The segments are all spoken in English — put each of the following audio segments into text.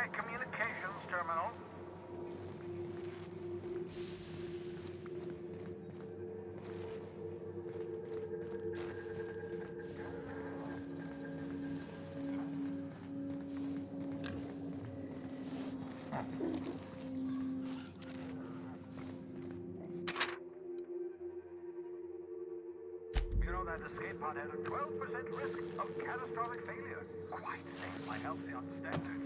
my communications terminal. You know that escape pod had a 12% risk of catastrophic failure. Quite safe by Halcyon standards.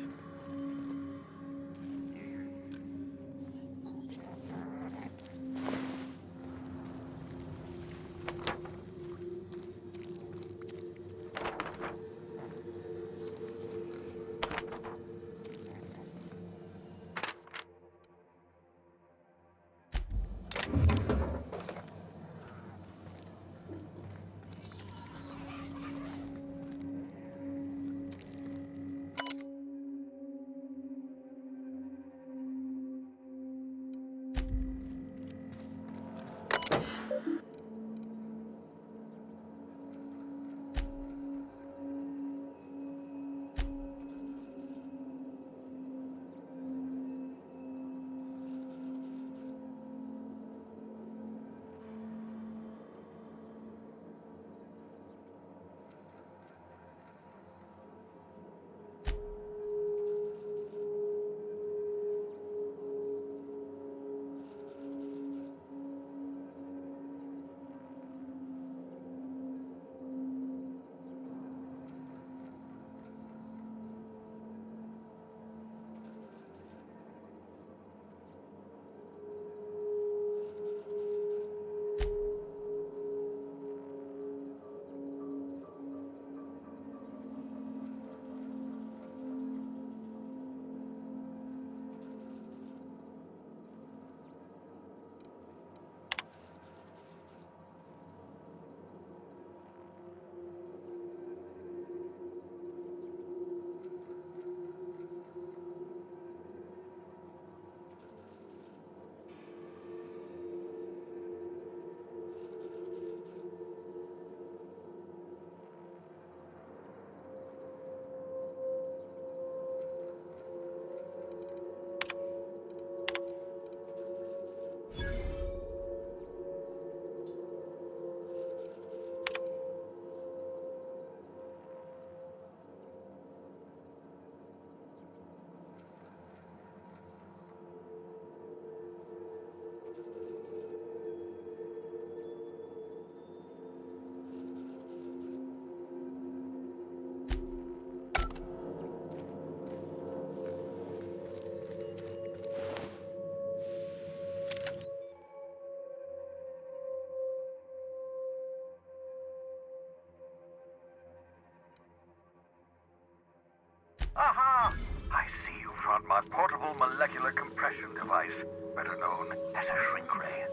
Aha! I see you found my portable molecular compression device, better known as a shrink ray.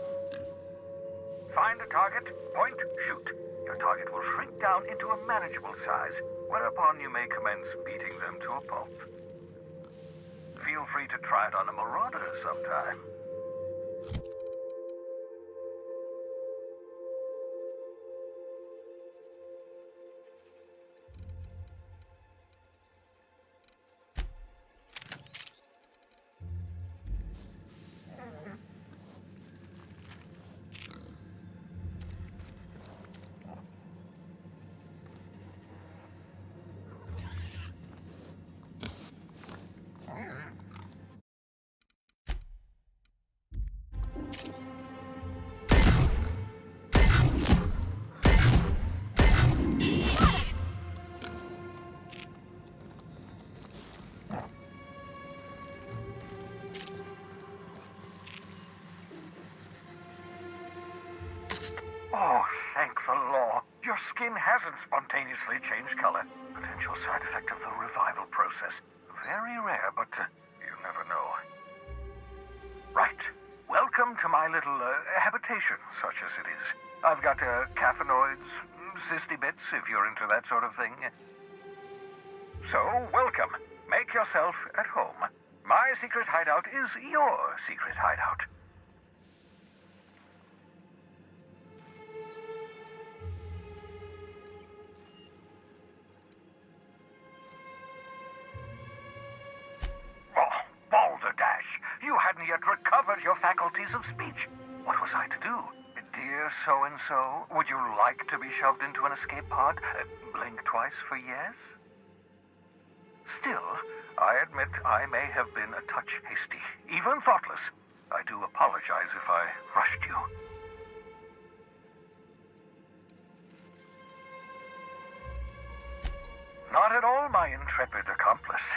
Find a target, point, shoot. Your target will shrink down into a manageable size, whereupon you may commence beating them to a pulp. Feel free to try it on a marauder sometime. Oh, thank the law. Your skin hasn't spontaneously changed color. Potential side effect of the revival process. Very rare, but you never know. Right. Welcome to my little habitation, such as it is. I've got caffeinoids, cysty bits, if you're into that sort of thing. So, welcome. Make yourself at home. My secret hideout is your secret hideout. your faculties of speech. What was I to do? Dear so-and-so, would you like to be shoved into an escape pod? Blink twice for yes? Still, I admit I may have been a touch hasty, even thoughtless. I do apologize if I rushed you. Not at all, my intrepid accomplice.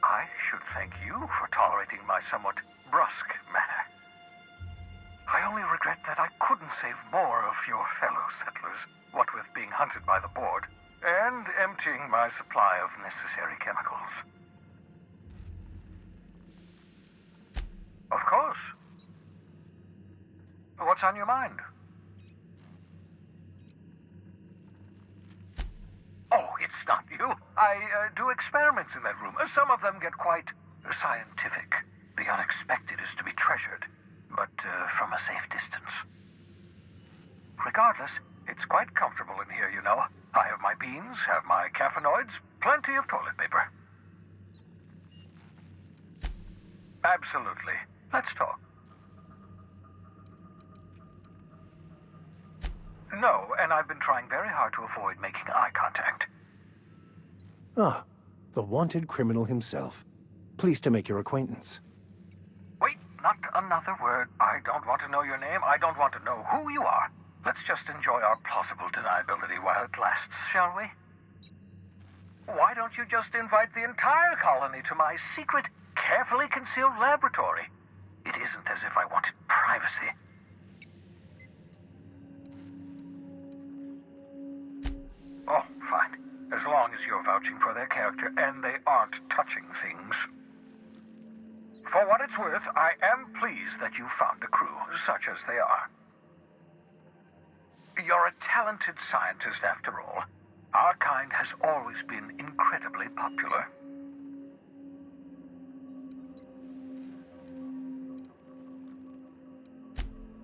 I should thank you for tolerating my somewhat brusque manner. I only regret that I couldn't save more of your fellow settlers, what with being hunted by the board, and emptying my supply of necessary chemicals. Of course. What's on your mind? Oh, it's not you. I do experiments in that room. Some of them get quite scientific. The unexpected is to be treasured, but from a safe distance. Regardless, it's quite comfortable in here, you know. I have my beans, have my caffeinoids, plenty of toilet paper. Absolutely. Let's talk. No, and I've been trying very hard to avoid making eye contact. Ah, the wanted criminal himself. Pleased to make your acquaintance. Wait, not another word. I don't want to know your name. I don't want to know who you are. Let's just enjoy our plausible deniability while it lasts, shall we? Why don't you just invite the entire colony to my secret, carefully concealed laboratory? It isn't as if I wanted privacy. Oh, fine. As long as you're vouching for their character and they aren't touching things. For what it's worth, I am pleased that you found a crew, such as they are. You're a talented scientist, after all. Our kind has always been incredibly popular.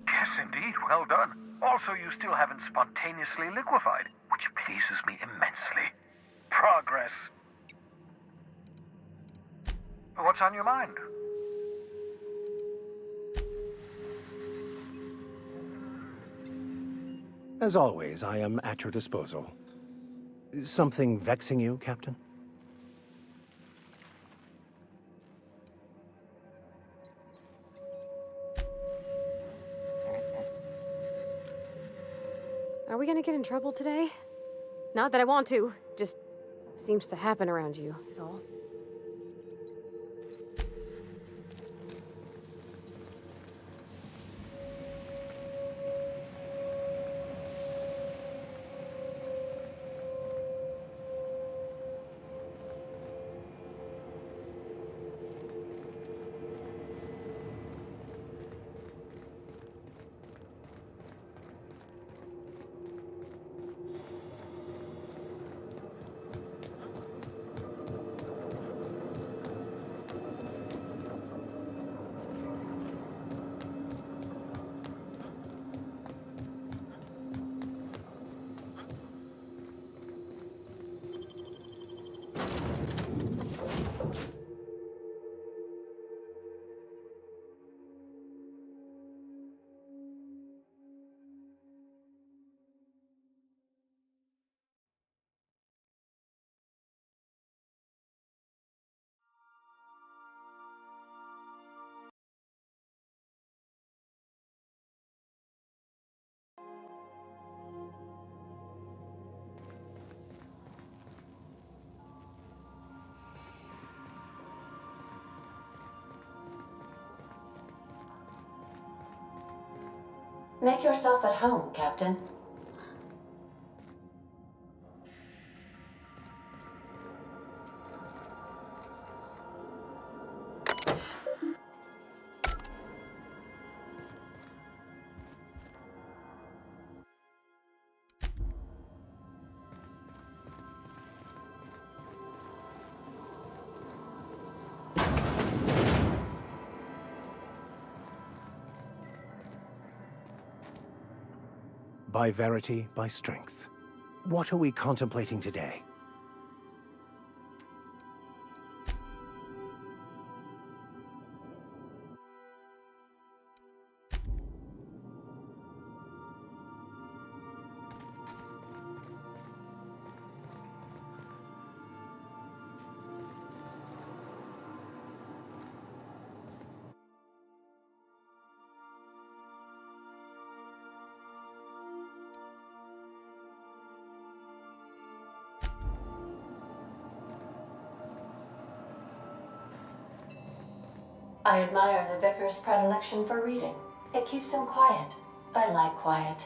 Yes, indeed. Well done. Also, you still haven't spontaneously liquefied, which pleases me immensely. Progress. What's on your mind? As always, I am at your disposal. Something vexing you, Captain? Are we gonna get in trouble today? Not that I want to, just seems to happen around you, is all. Make yourself at home, Captain. By verity, by strength. What are we contemplating today? I admire the Vicar's predilection for reading. It keeps him quiet. I like quiet.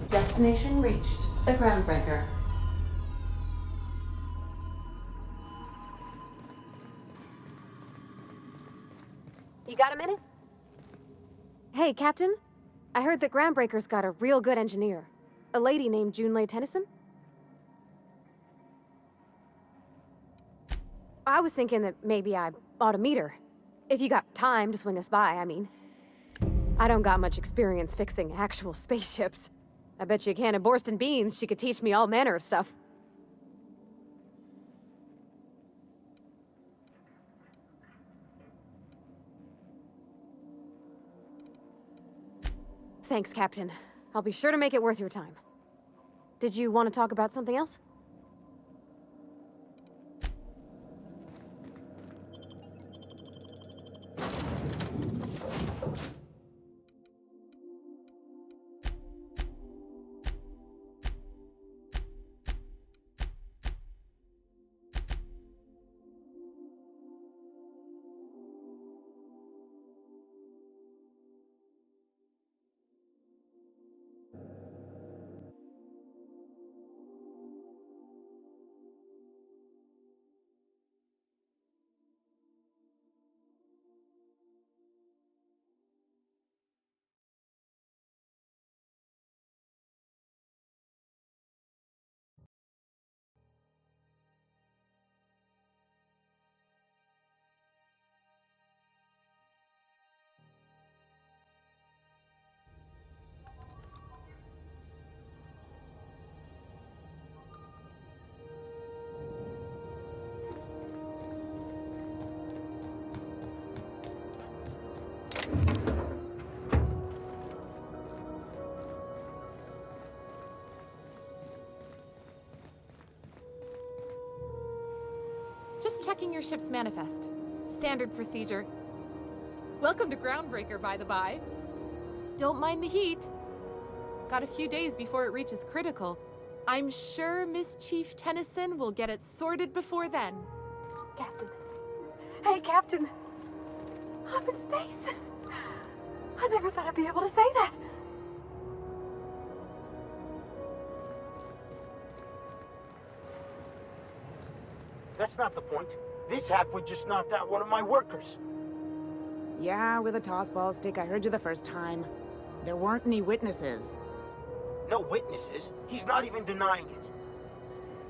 Destination reached. The Groundbreaker. You got a minute? Hey, Captain. I heard that Groundbreaker's got a real good engineer. A lady named Junlei Tennyson? I was thinking that maybe I ought to meet her. If you got time to swing us by, I mean. I don't got much experience fixing actual spaceships. I bet you a can of Borston beans she could teach me all manner of stuff. Thanks, Captain. I'll be sure to make it worth your time. Did you want to talk about something else? Just checking your ship's manifest. Standard procedure. Welcome to Groundbreaker, by the by. Don't mind the heat. Got a few days before it reaches critical. I'm sure Miss Chief Tennyson will get it sorted before then. Captain. Hey, Captain. I'm in space. I never thought I'd be able to say that. That's not the point. This halfwit just knocked out one of my workers. Yeah, with a toss ball stick. I heard you the first time. There weren't any witnesses. No witnesses. He's not even denying it.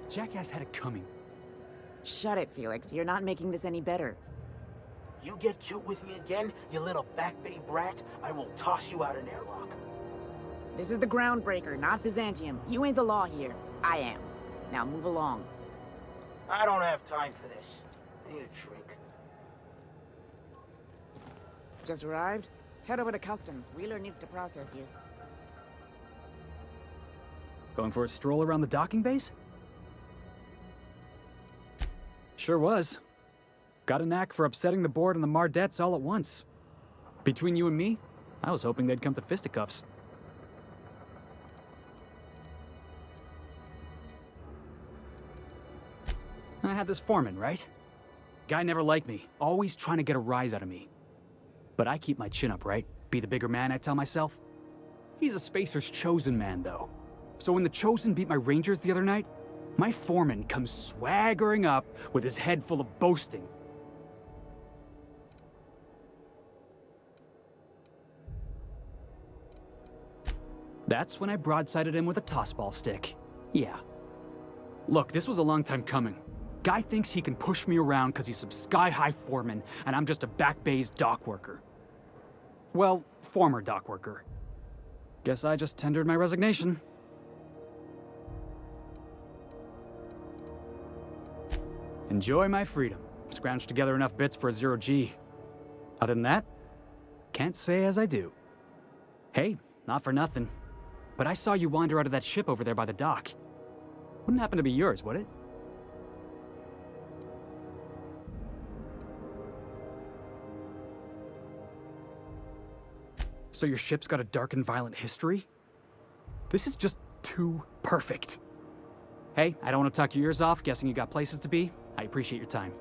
Jackass had it coming. Shut it, Felix. You're not making this any better. You get cute with me again, you little back bay brat, I will toss you out an airlock. This is the Groundbreaker, not Byzantium. You ain't the law here. I am. Now move along. I don't have time for this. I need a drink. Just arrived? Head over to Customs. Wheeler needs to process you. Going for a stroll around the docking base? Sure was. Got a knack for upsetting the board and the Mardettes all at once. Between you and me, I was hoping they'd come to fisticuffs. I had this foreman, right? Guy never liked me, always trying to get a rise out of me. But I keep my chin up, right? Be the bigger man, I tell myself. He's a Spacer's chosen man, though. So when the Chosen beat my Rangers the other night, my foreman comes swaggering up with his head full of boasting. That's when I broadsided him with a tossball stick. Yeah. Look, this was a long time coming. Guy thinks he can push me around because he's some sky-high foreman, and I'm just a back bay's dock worker. Well, former dock worker. Guess I just tendered my resignation. Enjoy my freedom. Scrounged together enough bits for a 0G. Other than that, can't say as I do. Hey, not for nothing, but I saw you wander out of that ship over there by the dock. Wouldn't happen to be yours, would it? So your ship's got a dark and violent history? This is just too perfect. Hey, I don't want to talk your ears off, guessing you got places to be. I appreciate your time.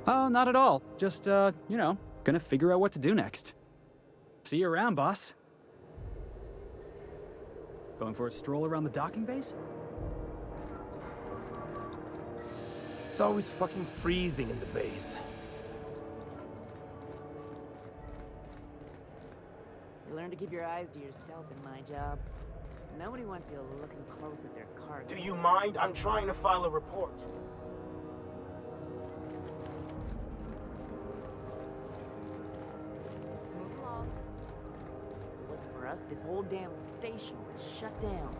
Oh, not at all. Just, you know, gonna figure out what to do next. See you around, boss. Going for a stroll around the docking base? It's always fucking freezing in the base. You learn to keep your eyes to yourself in my job. Nobody wants you looking close at their cargo. Do you mind? I'm trying to file a report. Move along. If it wasn't for us, this whole damn station would shut down.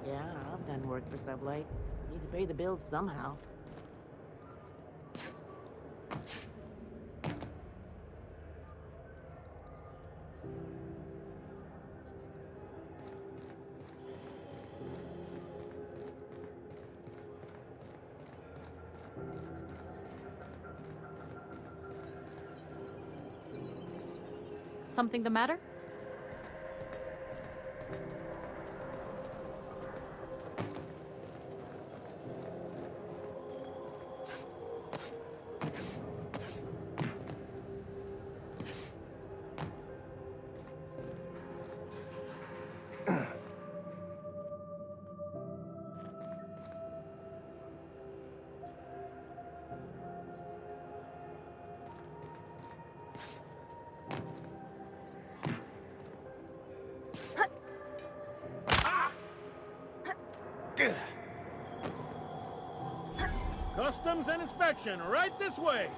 Yeah, I've done work for Sublight. Need to pay the bills somehow. Something the matter? Customs and inspection, right this way.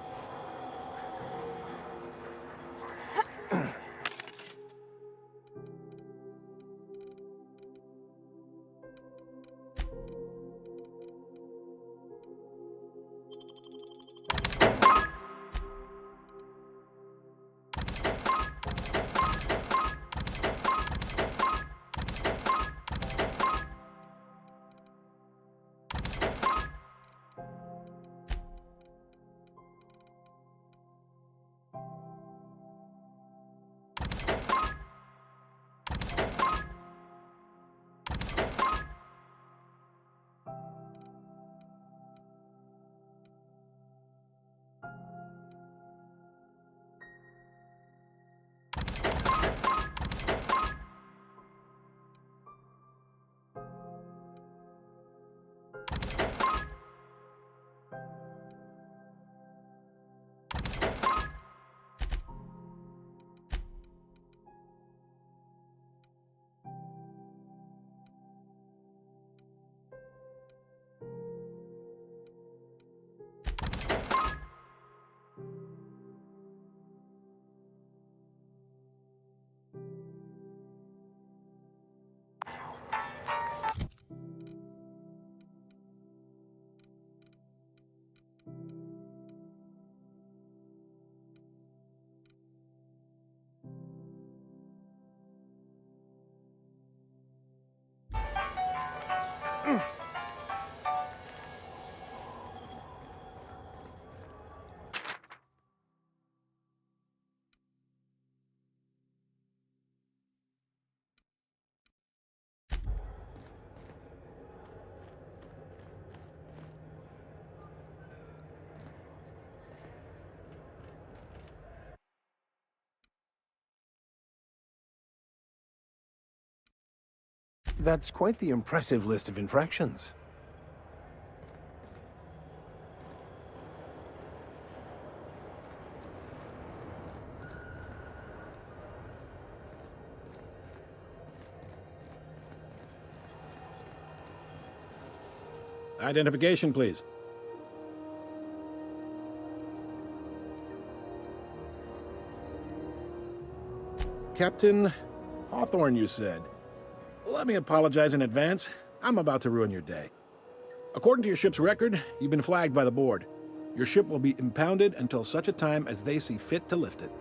That's quite the impressive list of infractions. Identification, please. Captain Hawthorne, you said. Let me apologize in advance. I'm about to ruin your day. According to your ship's record, you've been flagged by the board. Your ship will be impounded until such a time as they see fit to lift it.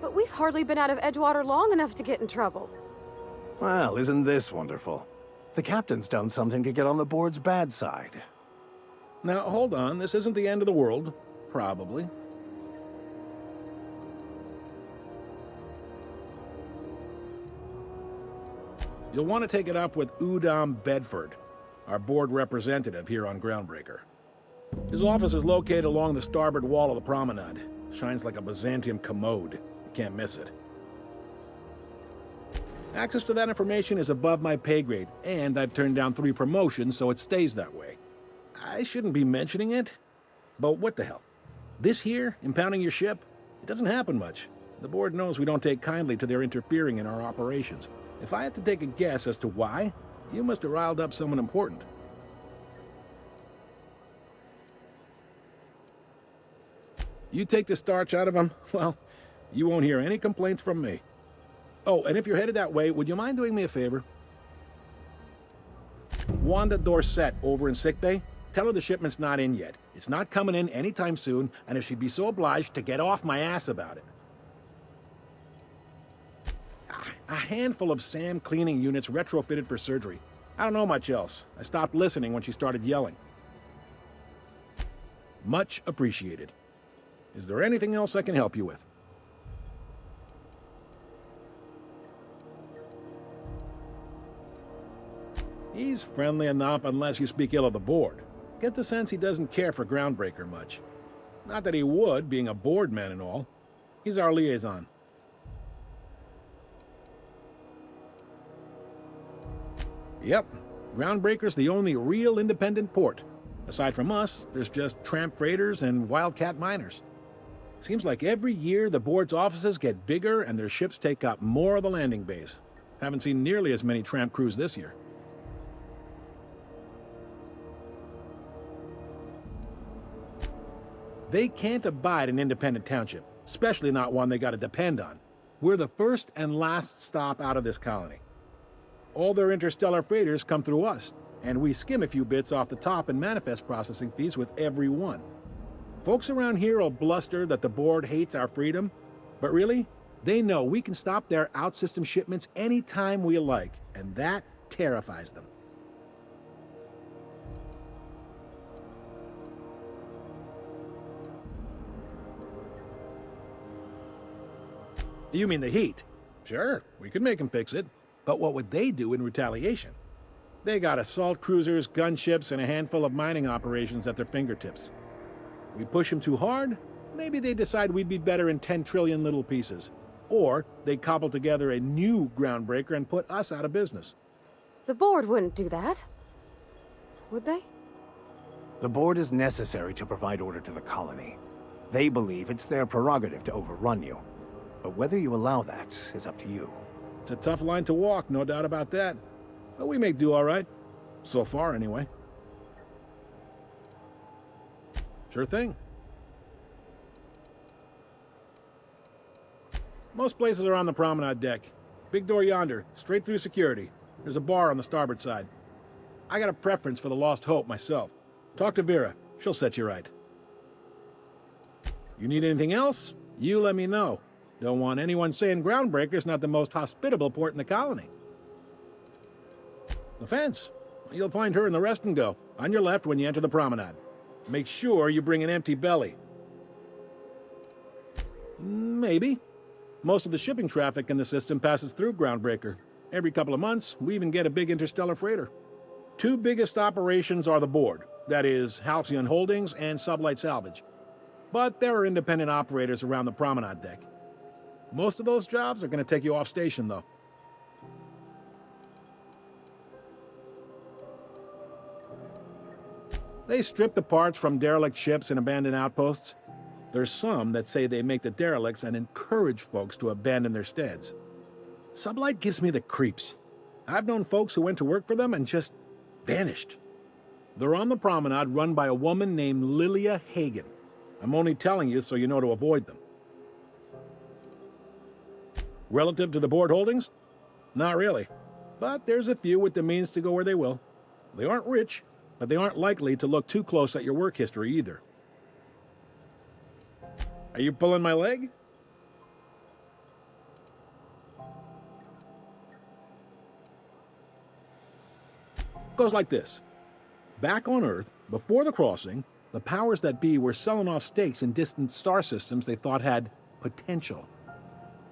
But we've hardly been out of Edgewater long enough to get in trouble. Well, isn't this wonderful? The captain's done something to get on the board's bad side. Now, hold on. This isn't the end of the world. Probably. You'll want to take it up with Udom Bedford, our board representative here on Groundbreaker. His office is located along the starboard wall of the promenade. Shines like a Byzantium commode. You can't miss it. Access to that information is above my pay grade, and I've turned down 3 promotions, so it stays that way. I shouldn't be mentioning it, but what the hell? This here, impounding your ship, it doesn't happen much. The board knows we don't take kindly to their interfering in our operations. If I had to take a guess as to why, you must have riled up someone important. You take the starch out of them, well, you won't hear any complaints from me. Oh, and if you're headed that way, would you mind doing me a favor? Wanda Dorset over in sickbay, tell her the shipment's not in yet. It's not coming in anytime soon, and if she'd be so obliged to get off my ass about it. A handful of SAM cleaning units retrofitted for surgery. I don't know much else. I stopped listening when she started yelling. Much appreciated. Is there anything else I can help you with? He's friendly enough unless you speak ill of the board. Get the sense he doesn't care for Groundbreaker much. Not that he would, being a board man and all. He's our liaison. Yep, Groundbreaker's the only real independent port. Aside from us, there's just tramp freighters and wildcat miners. Seems like every year the board's offices get bigger and their ships take up more of the landing bays. Haven't seen nearly as many tramp crews this year. They can't abide an independent township, especially not one they gotta depend on. We're the first and last stop out of this colony. All their interstellar freighters come through us, and we skim a few bits off the top in manifest processing fees with every one. Folks around here will bluster that the board hates our freedom, but really, they know we can stop their out-system shipments anytime we like, and that terrifies them. You mean the heat? Sure, we could make them fix it. But what would they do in retaliation? They got assault cruisers, gunships, and a handful of mining operations at their fingertips. We push them too hard, maybe they decide we'd be better in 10 trillion little pieces. Or they cobble together a new Groundbreaker and put us out of business. The board wouldn't do that. Would they? The board is necessary to provide order to the colony. They believe it's their prerogative to overrun you. But whether you allow that is up to you. It's a tough line to walk, no doubt about that. But we may do all right. So far, anyway. Sure thing. Most places are on the promenade deck. Big door yonder, straight through security. There's a bar on the starboard side. I got a preference for the Lost Hope myself. Talk to Vera. She'll set you right. You need anything else? You let me know. Don't want anyone saying Groundbreaker's not the most hospitable port in the colony. The fence. You'll find her in the rest and go, on your left when you enter the promenade. Make sure you bring an empty belly. Maybe. Most of the shipping traffic in the system passes through Groundbreaker. Every couple of months, we even get a big interstellar freighter. 2 biggest operations are the board. That is, Halcyon Holdings and Sublight Salvage. But there are independent operators around the promenade deck. Most of those jobs are going to take you off station, though. They strip the parts from derelict ships and abandoned outposts. There's some that say they make the derelicts and encourage folks to abandon their steads. Sublight gives me the creeps. I've known folks who went to work for them and just vanished. They're on the promenade run by a woman named Lilia Hagen. I'm only telling you so you know to avoid them. Relative to the board holdings? Not really. But there's a few with the means to go where they will. They aren't rich, but they aren't likely to look too close at your work history either. Are you pulling my leg? Goes like this. Back on Earth, before the crossing, the powers that be were selling off stakes in distant star systems they thought had potential.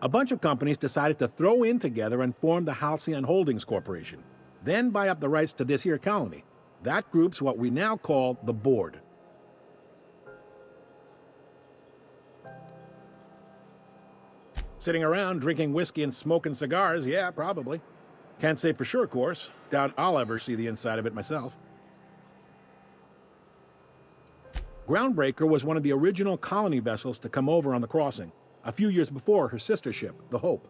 A bunch of companies decided to throw in together and form the Halcyon Holdings Corporation, then buy up the rights to this here colony. That group's what we now call the Board. Sitting around drinking whiskey and smoking cigars, yeah, probably. Can't say for sure, of course. Doubt I'll ever see the inside of it myself. Groundbreaker was one of the original colony vessels to come over on the crossing, a few years before her sister ship, the Hope.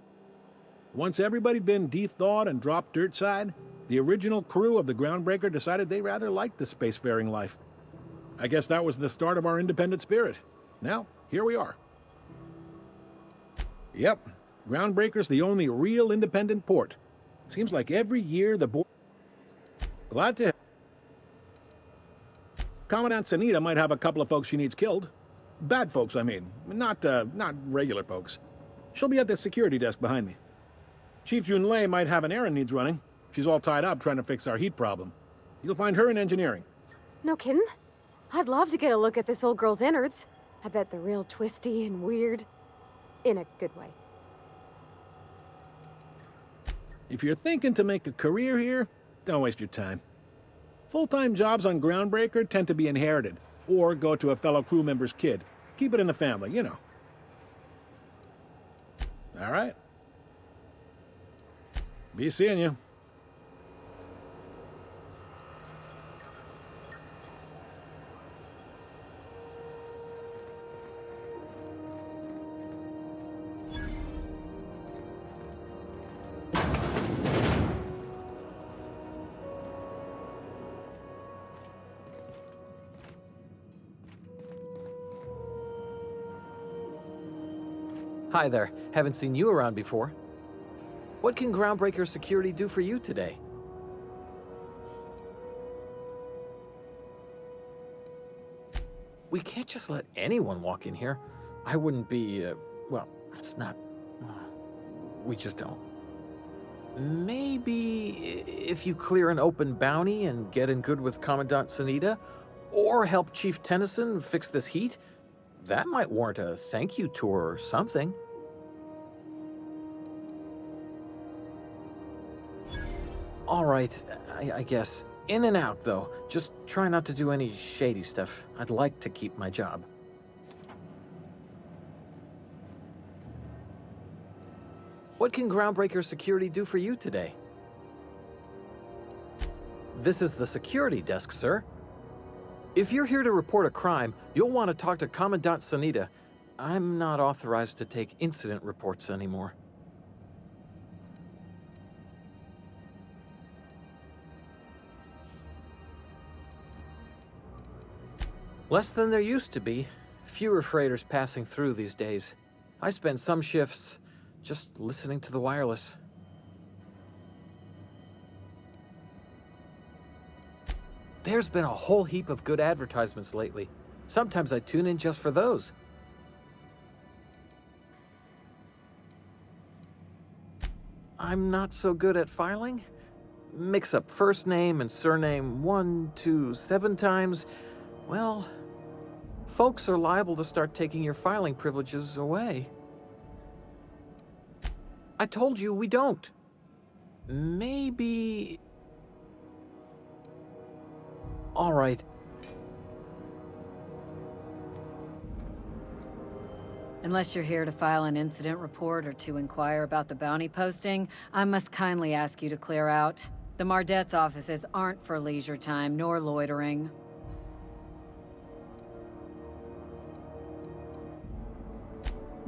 Once everybody'd been de-thawed and dropped dirtside, the original crew of the Groundbreaker decided they rather liked the spacefaring life. I guess that was the start of our independent spirit. Now, here we are. Yep, Groundbreaker's the only real independent port. Seems like every year the board... Glad to... Commandant Sanita might have a couple of folks she needs killed. Bad folks, I mean. Not regular folks. She'll be at the security desk behind me. Chief Junlei might have an errand needs running. She's all tied up trying to fix our heat problem. You'll find her in engineering. No kidding? I'd love to get a look at this old girl's innards. I bet they're real twisty and weird. In a good way. If you're thinking to make a career here, don't waste your time. Full-time jobs on Groundbreaker tend to be inherited, or go to a fellow crew member's kid. Keep it in the family, you know. All right. Be seeing you. Hi there. Haven't seen you around before. What can Groundbreaker security do for you today? We can't just let anyone walk in here. I wouldn't be, well, it's not... we just don't. Maybe if you clear an open bounty and get in good with Commandant Sanita, or help Chief Tennyson fix this heat, that might warrant a thank you tour or something. All right, I guess. In and out, though. Just try not to do any shady stuff. I'd like to keep my job. What can Groundbreaker security do for you today? This is the security desk, sir. If you're here to report a crime, you'll want to talk to Commandant Sanita. I'm not authorized to take incident reports anymore. Less than there used to be. Fewer freighters passing through these days. I spend some shifts just listening to the wireless. There's been a whole heap of good advertisements lately. Sometimes I tune in just for those. I'm not so good at filing. Mix up first name and surname 1, 2, 7 times. Well, folks are liable to start taking your filing privileges away. I told you we don't. Maybe... All right. Unless you're here to file an incident report or to inquire about the bounty posting, I must kindly ask you to clear out. The Mardet's offices aren't for leisure time nor loitering.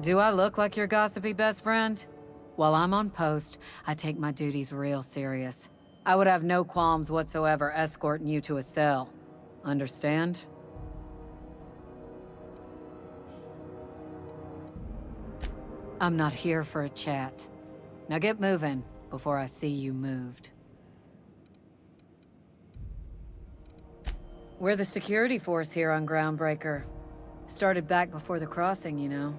Do I look like your gossipy best friend? While I'm on post, I take my duties real serious. I would have no qualms whatsoever escorting you to a cell. Understand? I'm not here for a chat. Now get moving before I see you moved. We're the security force here on Groundbreaker. Started back before the crossing, you know.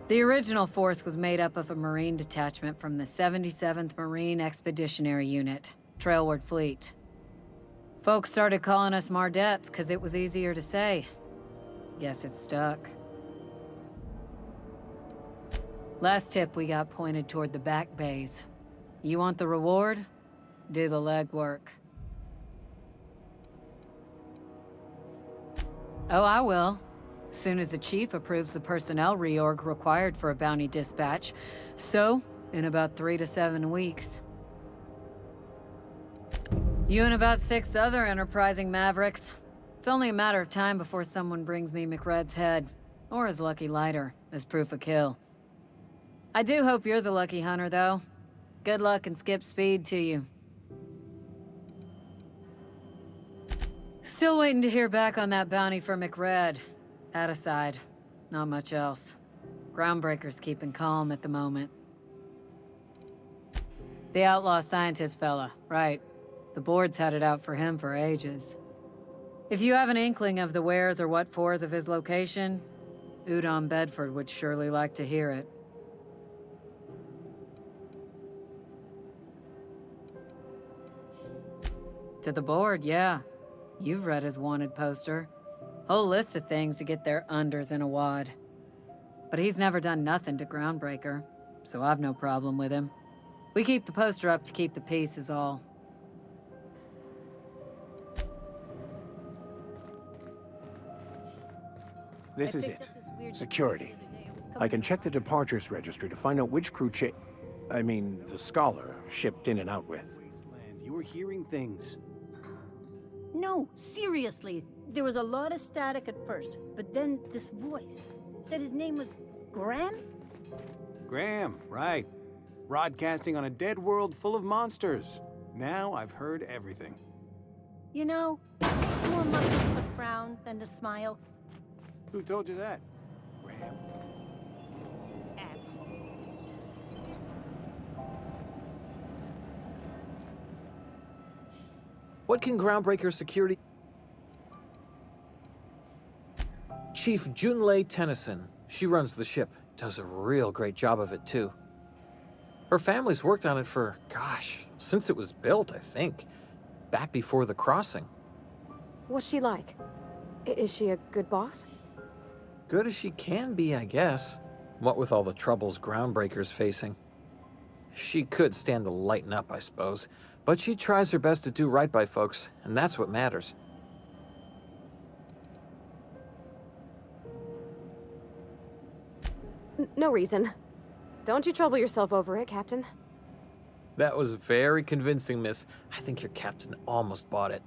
The original force was made up of a Marine detachment from the 77th Marine Expeditionary Unit, Trailward Fleet. Folks started calling us Mardettes because it was easier to say. Guess it stuck. Last tip we got pointed toward the back bays. You want the reward? Do the legwork. Oh, I will. Soon as the chief approves the personnel reorg required for a bounty dispatch. So, in about 3 to 7 weeks. You and about 6 other enterprising mavericks. It's only a matter of time before someone brings me McRed's head, or his lucky lighter, as proof of kill. I do hope you're the lucky hunter, though. Good luck and skip speed to you. Still waiting to hear back on that bounty for McRed. That aside, not much else. Groundbreaker's keeping calm at the moment. The outlaw scientist fella, right. The board's had it out for him for ages. If you have an inkling of the wheres or what-fors of his location, Udon Bedford would surely like to hear it. To the board, yeah. You've read his wanted poster. Whole list of things to get their unders in a wad. But he's never done nothing to Groundbreaker, so I've no problem with him. We keep the poster up to keep the peace is all. This is it. Security. I can check the departures registry to find out which crew the Scholar shipped in and out with. You were hearing things. No, seriously. There was a lot of static at first, but then this voice said his name was Graham? Graham, right. Broadcasting on a dead world full of monsters. Now I've heard everything. You know, it's more muscles to frown than to smile. Who told you that? Graham? Asshole. What can Groundbreaker security... Chief Junlei Tennyson. She runs the ship. Does a real great job of it, too. Her family's worked on it for, gosh, since it was built, I think. Back before the crossing. What's she like? Is she a good boss? Good as she can be, I guess. What with all the troubles Groundbreaker's facing. She could stand to lighten up, I suppose. But she tries her best to do right by folks, and that's what matters. No reason. Don't you trouble yourself over it, Captain. That was very convincing, miss. I think your captain almost bought it.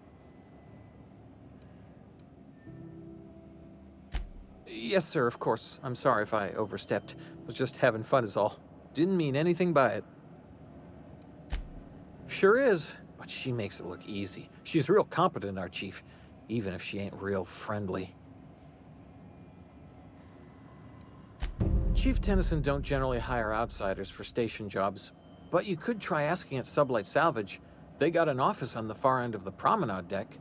Yes, sir, of course. I'm sorry if I overstepped. Was just having fun is all. Didn't mean anything by it. Sure is, but she makes it look easy. She's real competent, our chief, even if she ain't real friendly. Chief Tennyson don't generally hire outsiders for station jobs, but you could try asking at Sublight Salvage. They got an office on the far end of the promenade deck.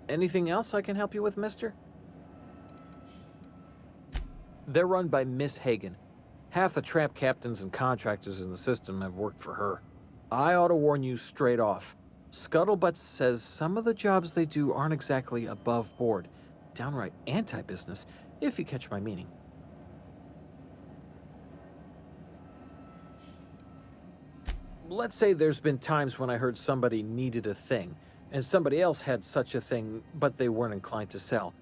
Anything else I can help you with, mister? They're run by Miss Hagen. Half the tramp captains and contractors in the system have worked for her. I ought to warn you straight off. Scuttlebutt says some of the jobs they do aren't exactly above board. Downright anti-business, if you catch my meaning. Let's say there's been times when I heard somebody needed a thing, and somebody else had such a thing, but they weren't inclined to sell.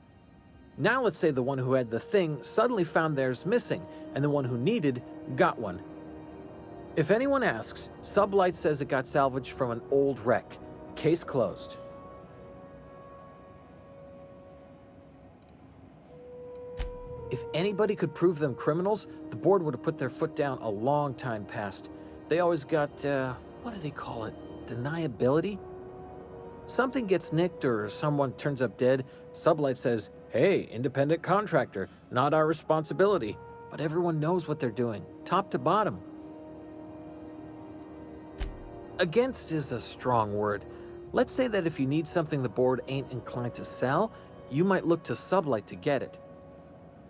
Now let's say the one who had the thing suddenly found theirs missing, and the one who needed got one. If anyone asks, Sublight says it got salvaged from an old wreck. Case closed. If anybody could prove them criminals, the board would have put their foot down a long time past. They always got, what do they call it? Deniability? Something gets nicked or someone turns up dead, Sublight says, "Hey, independent contractor, not our responsibility." But everyone knows what they're doing, top to bottom. Against is a strong word. Let's say that if you need something the board ain't inclined to sell, you might look to Sublight to get it.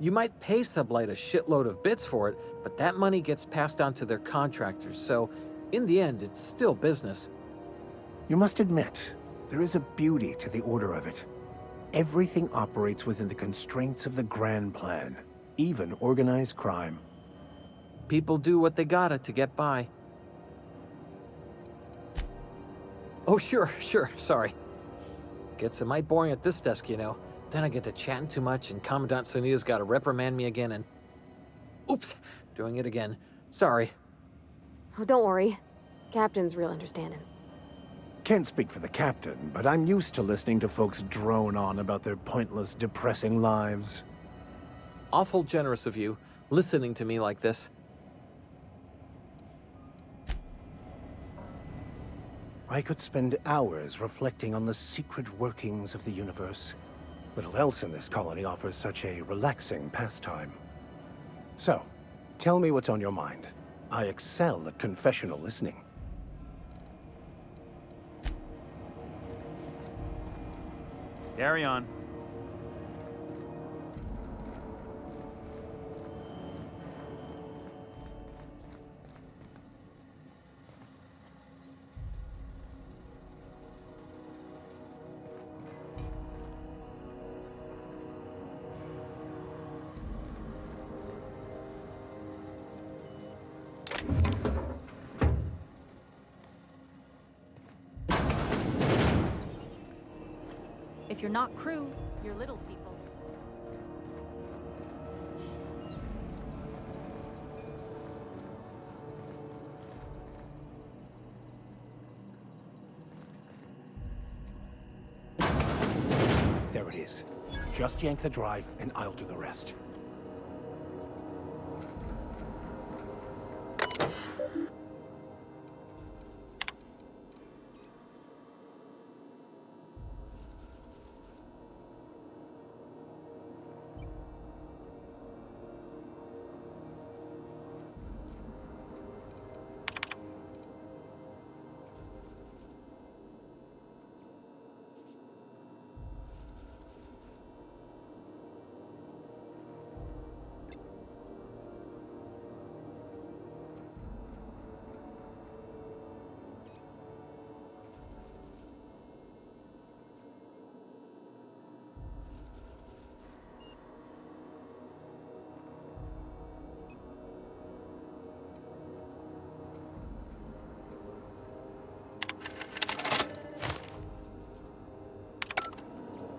You might pay Sublight a shitload of bits for it, but that money gets passed on to their contractors, so in the end, it's still business. You must admit, there is a beauty to the order of it. Everything operates within the constraints of the grand plan, even organized crime. People do what they gotta to get by. Oh, sure, sorry. Gets a mite boring at this desk, you know. Then I get to chatting too much and Commandant Sonia's gotta reprimand me again and... Oops, doing it again. Sorry. Oh, don't worry. Captain's real understanding. Can't speak for the captain, but I'm used to listening to folks drone on about their pointless, depressing lives. Awful generous of you, listening to me like this. I could spend hours reflecting on the secret workings of the universe. Little else in this colony offers such a relaxing pastime. So, tell me what's on your mind. I excel at confessional listening. Carry on. If you're not crew, you're little people. There it is. Just yank the drive, and I'll do the rest.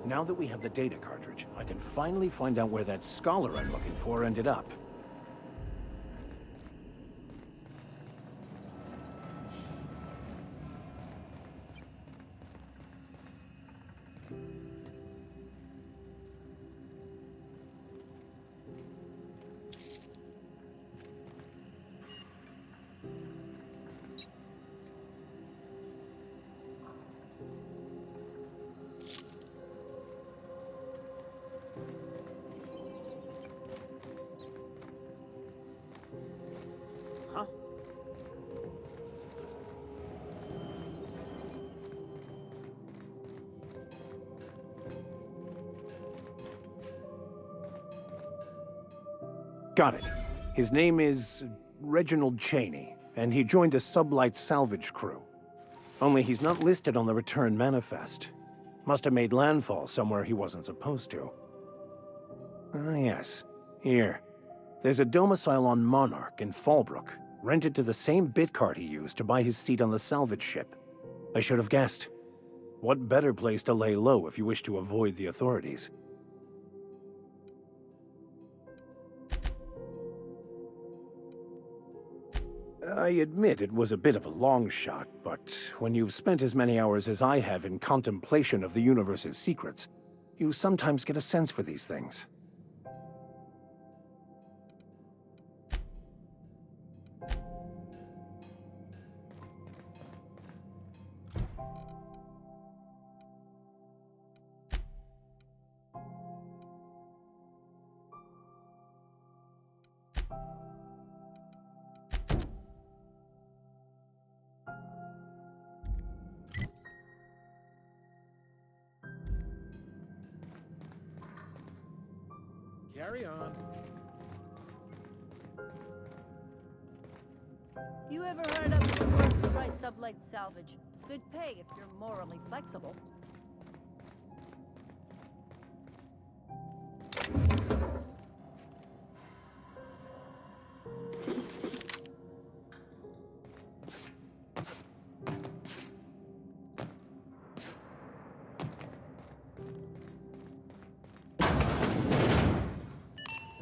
Now that we have the data cartridge, I can finally find out where that scholar I'm looking for ended up. Got it. His name is Reginald Cheney, and he joined a Sublight salvage crew. Only he's not listed on the return manifest. Must have made landfall somewhere he wasn't supposed to. Ah, yes. Here. There's a domicile on Monarch in Fallbrook, rented to the same bit card he used to buy his seat on the salvage ship. I should have guessed. What better place to lay low if you wish to avoid the authorities? I admit it was a bit of a long shot, but when you've spent as many hours as I have in contemplation of the universe's secrets, you sometimes get a sense for these things. Carry on. You ever heard of first price sublight salvage? Good pay if you're morally flexible.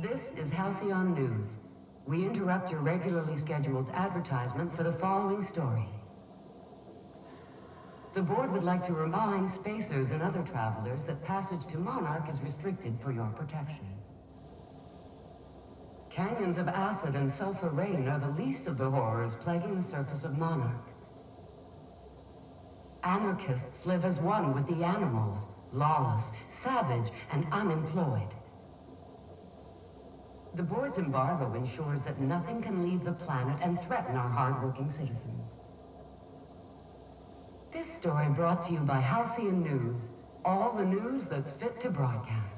This is Halcyon News. We interrupt your regularly scheduled advertisement for the following story. The board would like to remind spacers and other travelers that passage to Monarch is restricted for your protection. Canyons of acid and sulfur rain are the least of the horrors plaguing the surface of Monarch. Anarchists live as one with the animals, lawless, savage, and unemployed. The board's embargo ensures that nothing can leave the planet and threaten our hard-working citizens. This story brought to you by Halcyon News, all the news that's fit to broadcast.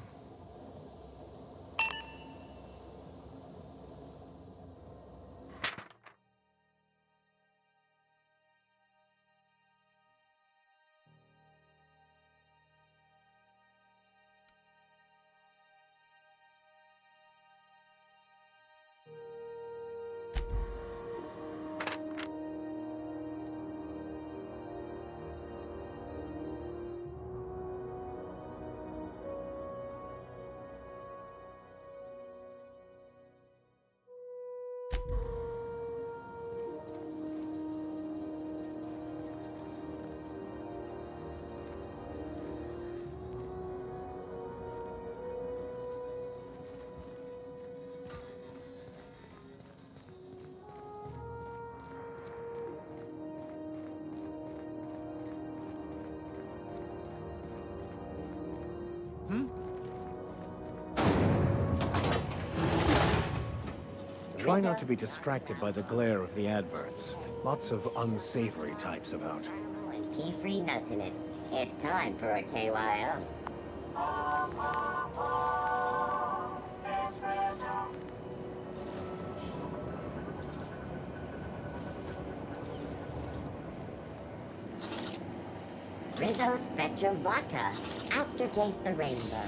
Try not to be distracted by the glare of the adverts. Lots of unsavory types about. And pea-free nuts in it. It's time for a KYO. Rizzo Spectrum Vodka. Aftertaste the rainbow.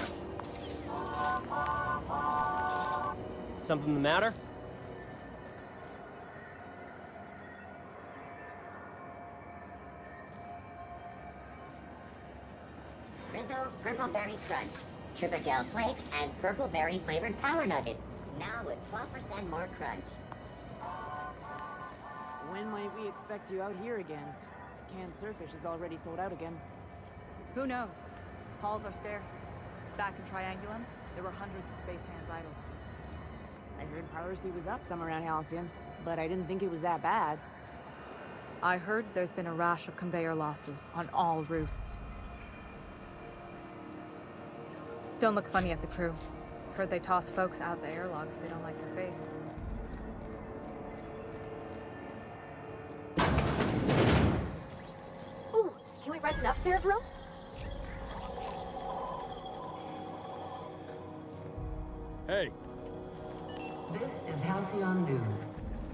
Something the matter? Rizzo's Purple Berry Crunch. Triple Gel Flakes and Purple Berry flavored Power Nuggets. Now with 12% more crunch. When might we expect you out here again? Canned surfish is already sold out again. Who knows? Halls are scarce. Back in Triangulum, there were hundreds of space hands idle. I heard piracy was up some around Halcyon, but I didn't think it was that bad. I heard there's been a rash of conveyor losses on all routes. Don't look funny at the crew. Heard they toss folks out the airlock if they don't like your face. Ooh, can we rent an upstairs room? Hey. This is Halcyon News.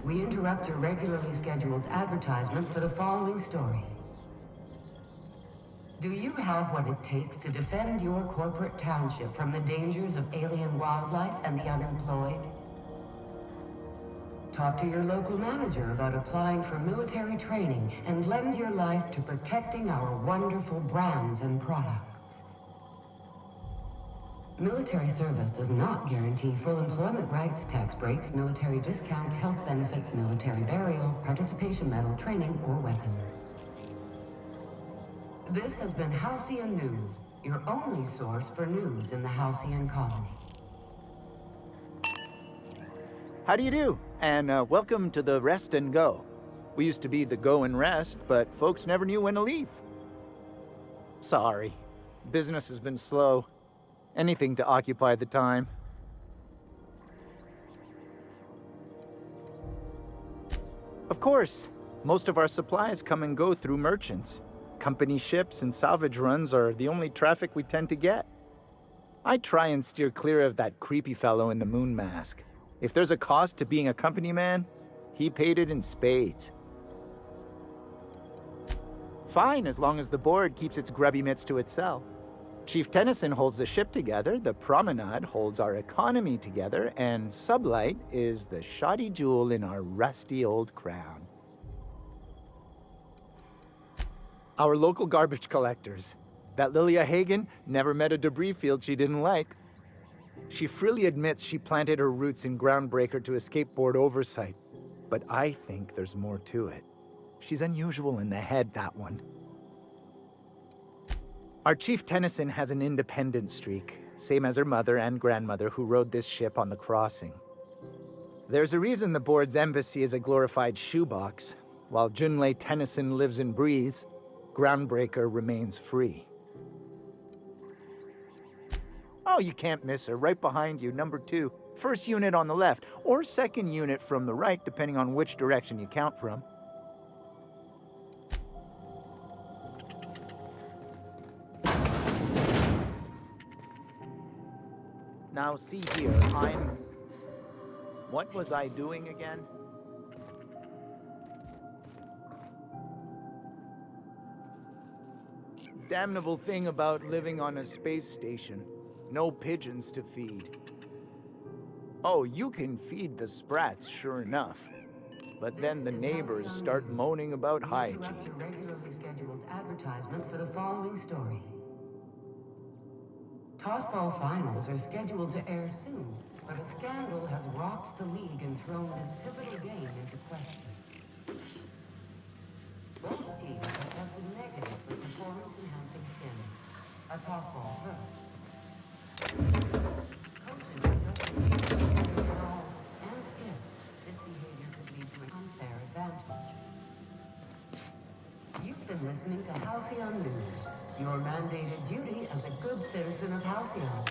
We interrupt your regularly scheduled advertisement for the following story. Do you have what it takes to defend your corporate township from the dangers of alien wildlife and the unemployed? Talk to your local manager about applying for military training and lend your life to protecting our wonderful brands and products. Military service does not guarantee full employment rights, tax breaks, military discount, health benefits, military burial, participation medal, training, or weapons. This has been Halcyon News, your only source for news in the Halcyon colony. How do you do? And welcome to the Rest and Go. We used to be the Go and Rest, but folks never knew when to leave. Sorry. Business has been slow. Anything to occupy the time. Of course, most of our supplies come and go through merchants. Company ships and salvage runs are the only traffic we tend to get. I try and steer clear of that creepy fellow in the moon mask. If there's a cost to being a company man, he paid it in spades. Fine, as long as the board keeps its grubby mitts to itself. Chief Tennyson holds the ship together, the Promenade holds our economy together, and Sublight is the shoddy jewel in our rusty old crown. Our local garbage collectors. That Lilia Hagen never met a debris field she didn't like. She freely admits she planted her roots in Groundbreaker to escape board oversight, but I think there's more to it. She's unusual in the head, that one. Our Chief Tennyson has an independent streak, same as her mother and grandmother who rode this ship on the crossing. There's a reason the board's embassy is a glorified shoebox. While Junlei Tennyson lives and breathes, Groundbreaker remains free. Oh, you can't miss her. Right behind you, number 2. First unit on the left, or second unit from the right, depending on which direction you count from. Now see here, What was I doing again? Damnable thing about living on a space station. No pigeons to feed. Oh, you can feed the sprats, sure enough. But then the neighbors start moaning about hygiene. Interrupt your regularly scheduled advertisement for the following story. Tossball finals are scheduled to air soon, but a scandal has rocked the league and thrown this pivotal game into question. Both teams have tested negative for performance-enhancing stims. A tossball first. Coaching investigates how and if this behavior could lead to an unfair advantage. You've been listening to Halcyon News, your mandated duty as a good citizen of Halcyon.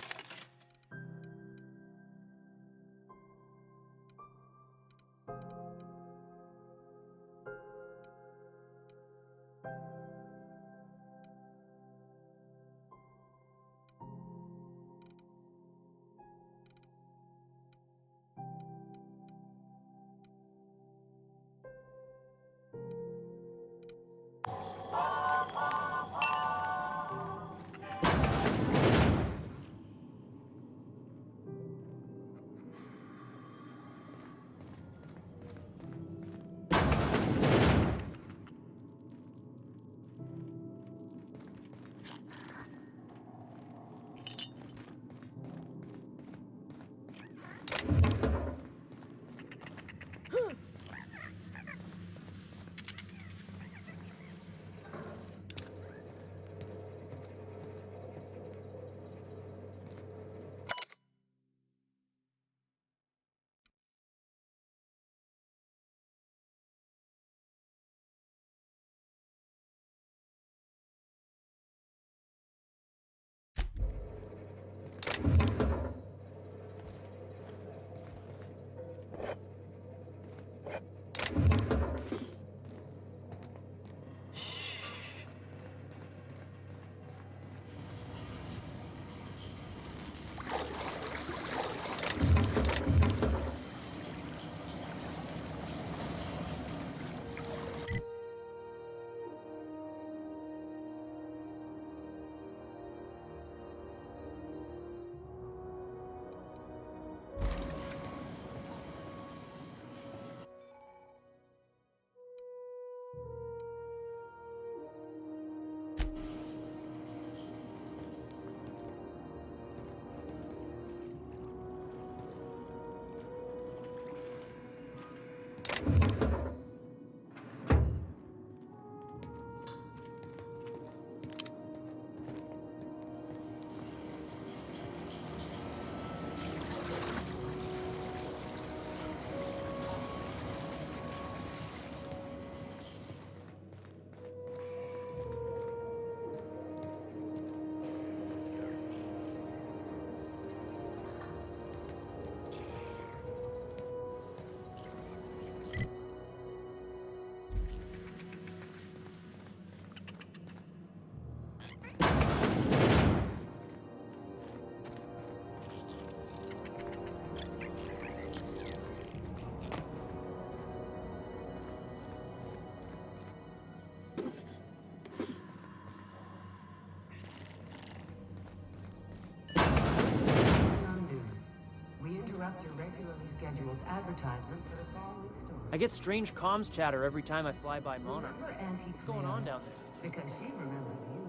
We interrupt your regularly scheduled advertisement for the following story. I get strange comms chatter every time I fly by Mona. What's going on down there? Because she remembers you.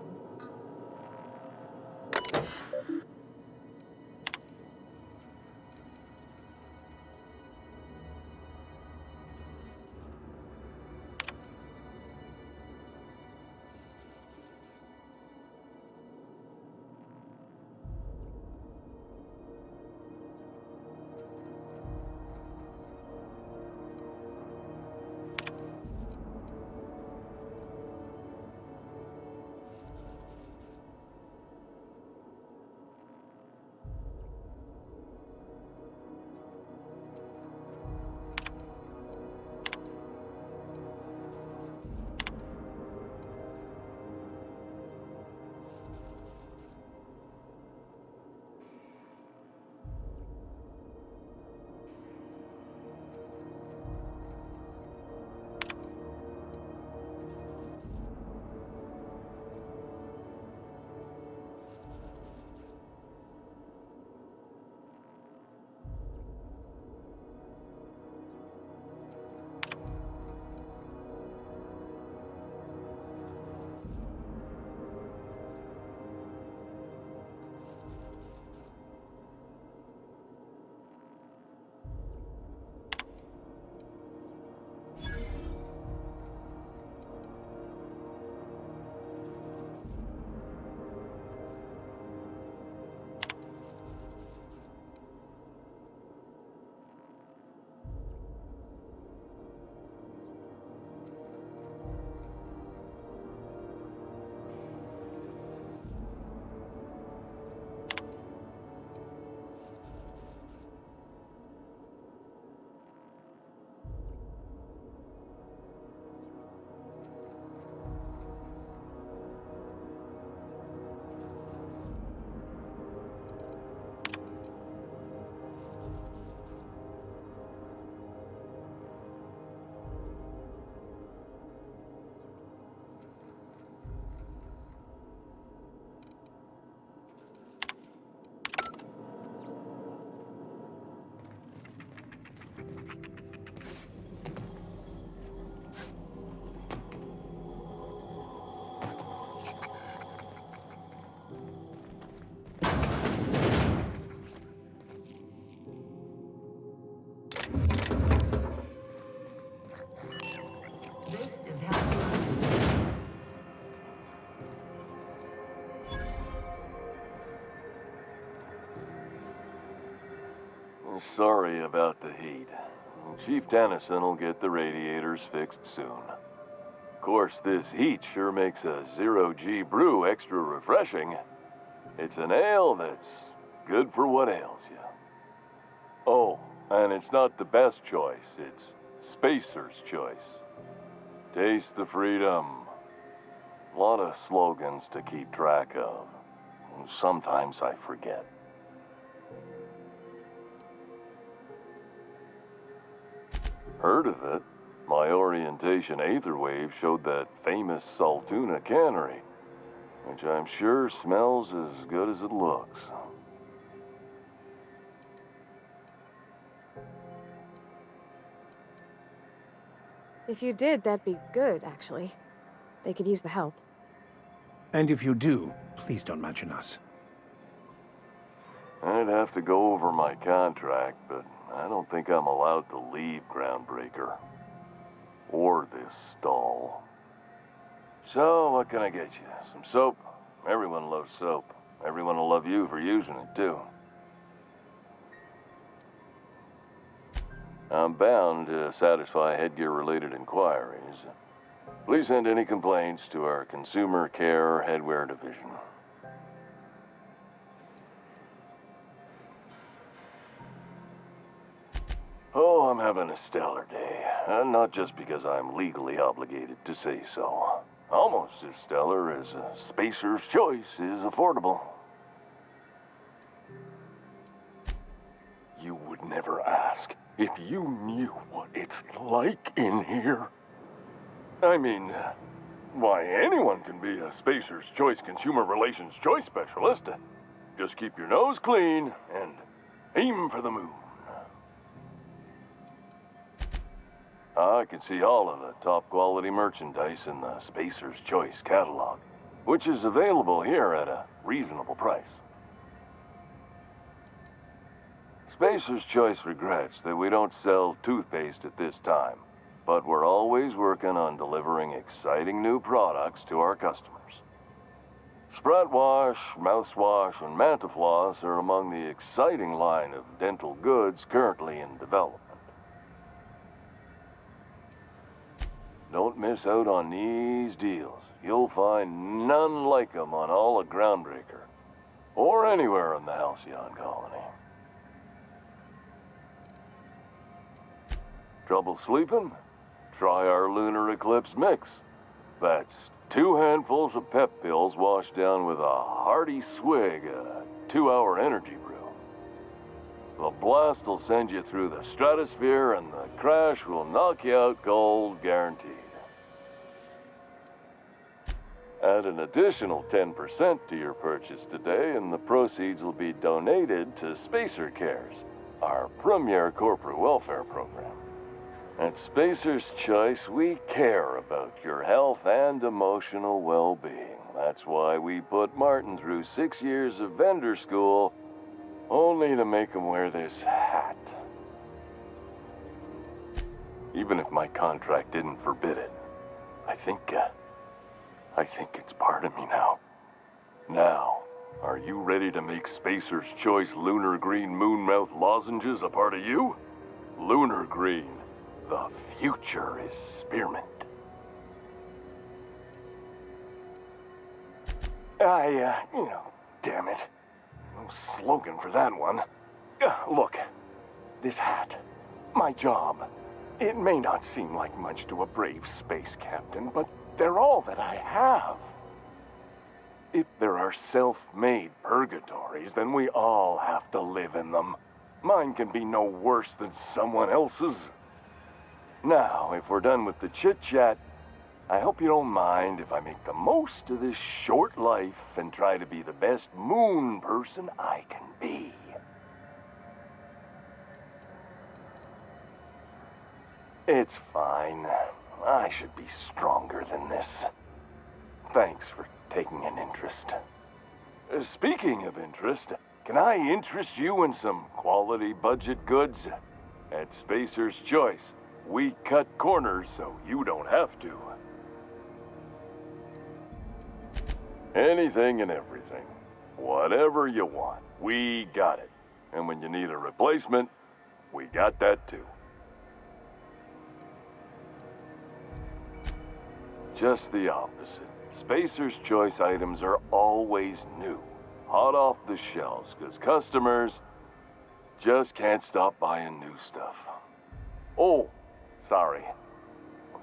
Sorry about the heat. Chief Tennyson will get the radiators fixed soon. Of course, this heat sure makes a zero-G brew extra refreshing. It's an ale that's good for what ails you. Oh, and it's not the best choice, it's Spacer's choice. Taste the freedom. A lot of slogans to keep track of. Sometimes I forget. Heard of it? My orientation aether wave showed that famous Saltuna cannery, which I'm sure smells as good as it looks. If you did, that'd be good, actually. They could use the help. And if you do, please don't mention us. I'd have to go over my contract, but I don't think I'm allowed to leave Groundbreaker. Or this stall. So, what can I get you? Some soap? Everyone loves soap. Everyone will love you for using it, too. I'm bound to satisfy headgear-related inquiries. Please send any complaints to our Consumer Care Headwear Division. Oh, I'm having a stellar day. Not just because I'm legally obligated to say so. Almost as stellar as a Spacer's Choice is affordable. You would never ask if you knew what it's like in here. I mean, Why, anyone can be a Spacer's Choice Consumer Relations Choice Specialist. Just keep your nose clean and aim for the moon. I can see all of the top quality merchandise in the Spacer's Choice catalog, which is available here at a reasonable price. Spacer's Choice regrets that we don't sell toothpaste at this time, but we're always working on delivering exciting new products to our customers. Sprout Wash, Mouthwash, and Mantafloss are among the exciting line of dental goods currently in development. Don't miss out on these deals. You'll find none like them on all of Groundbreaker, or anywhere in the Halcyon colony. Trouble sleeping? Try our Lunar Eclipse Mix. That's 2 handfuls of pep pills washed down with a hearty swig of 2-hour energy brew. The blast will send you through the stratosphere, and the crash will knock you out cold, guaranteed. Add an additional 10% to your purchase today, and the proceeds will be donated to Spacer Cares, our premier corporate welfare program. At Spacer's Choice, we care about your health and emotional well-being. That's why we put Martin through 6 years of vendor school, only to make him wear this hat. Even if my contract didn't forbid it, I think it's part of me now. Now, are you ready to make Spacer's Choice Lunar Green Moonmouth lozenges a part of you? Lunar Green. The future is spearmint. Damn it. No slogan for that one. Look, this hat, my job, it may not seem like much to a brave space captain, but they're all that I have. If there are self-made purgatories, then we all have to live in them. Mine can be no worse than someone else's. Now, if we're done with the chit-chat, I hope you don't mind if I make the most of this short life and try to be the best moon person I can be. It's fine. I should be stronger than this. Thanks for taking an interest. Speaking of interest, can I interest you in some quality budget goods? At Spacer's Choice, we cut corners so you don't have to. Anything and everything. Whatever you want, we got it. And when you need a replacement, we got that too. Just the opposite. Spacer's Choice items are always new, hot off the shelves, because customers just can't stop buying new stuff. Oh, sorry.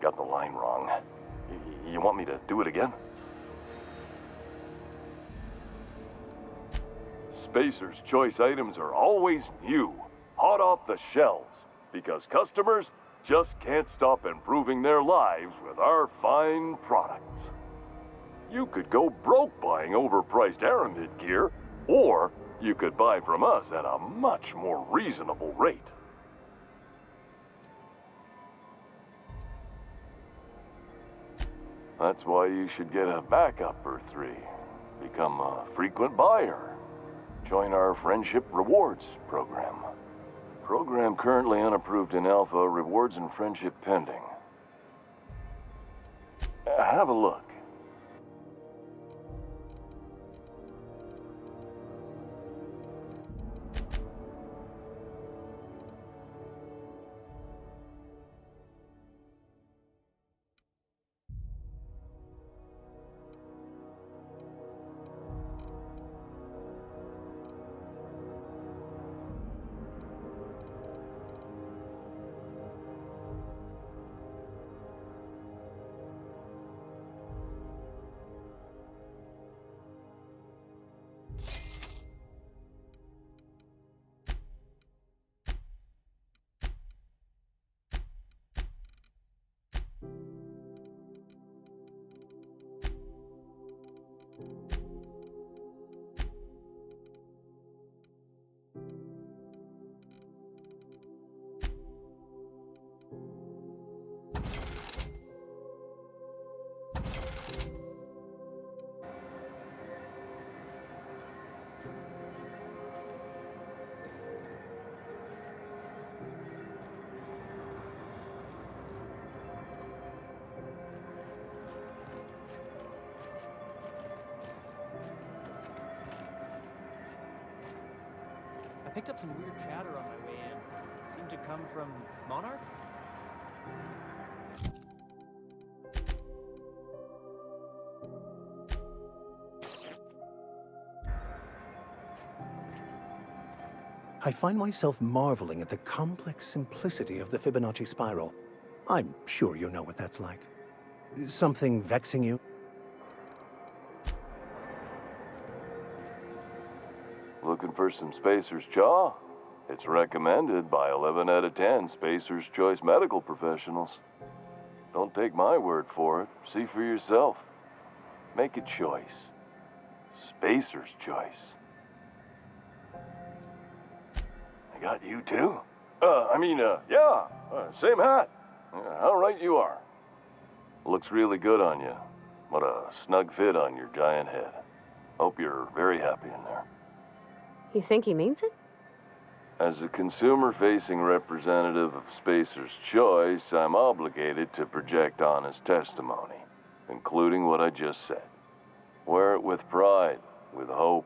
Got the line wrong. You want me to do it again? Spacer's Choice items are always new, hot off the shelves, because customers just can't stop improving their lives with our fine products. You could go broke buying overpriced Aramid gear, or you could buy from us at a much more reasonable rate. That's why you should get a backup or 3. Become a frequent buyer. Join our Friendship Rewards program. Program currently unapproved in Alpha, rewards and friendship pending. Have a look. picked up some weird chatter on my way in. Seemed to come from Monarch? I find myself marveling at the complex simplicity of the Fibonacci spiral. I'm sure you know what that's like. Something vexing you? Looking for some Spacer's Jaw? It's recommended by 11 out of 10 Spacer's Choice medical professionals. Don't take my word for it. See for yourself. Make a choice. Spacer's Choice. I got you too? Same hat. How right you are. Looks really good on you. What a snug fit on your giant head. Hope you're very happy in there. You think he means it? As a consumer-facing representative of Spacer's Choice, I'm obligated to project honest testimony, including what I just said. Wear it with pride, with hope.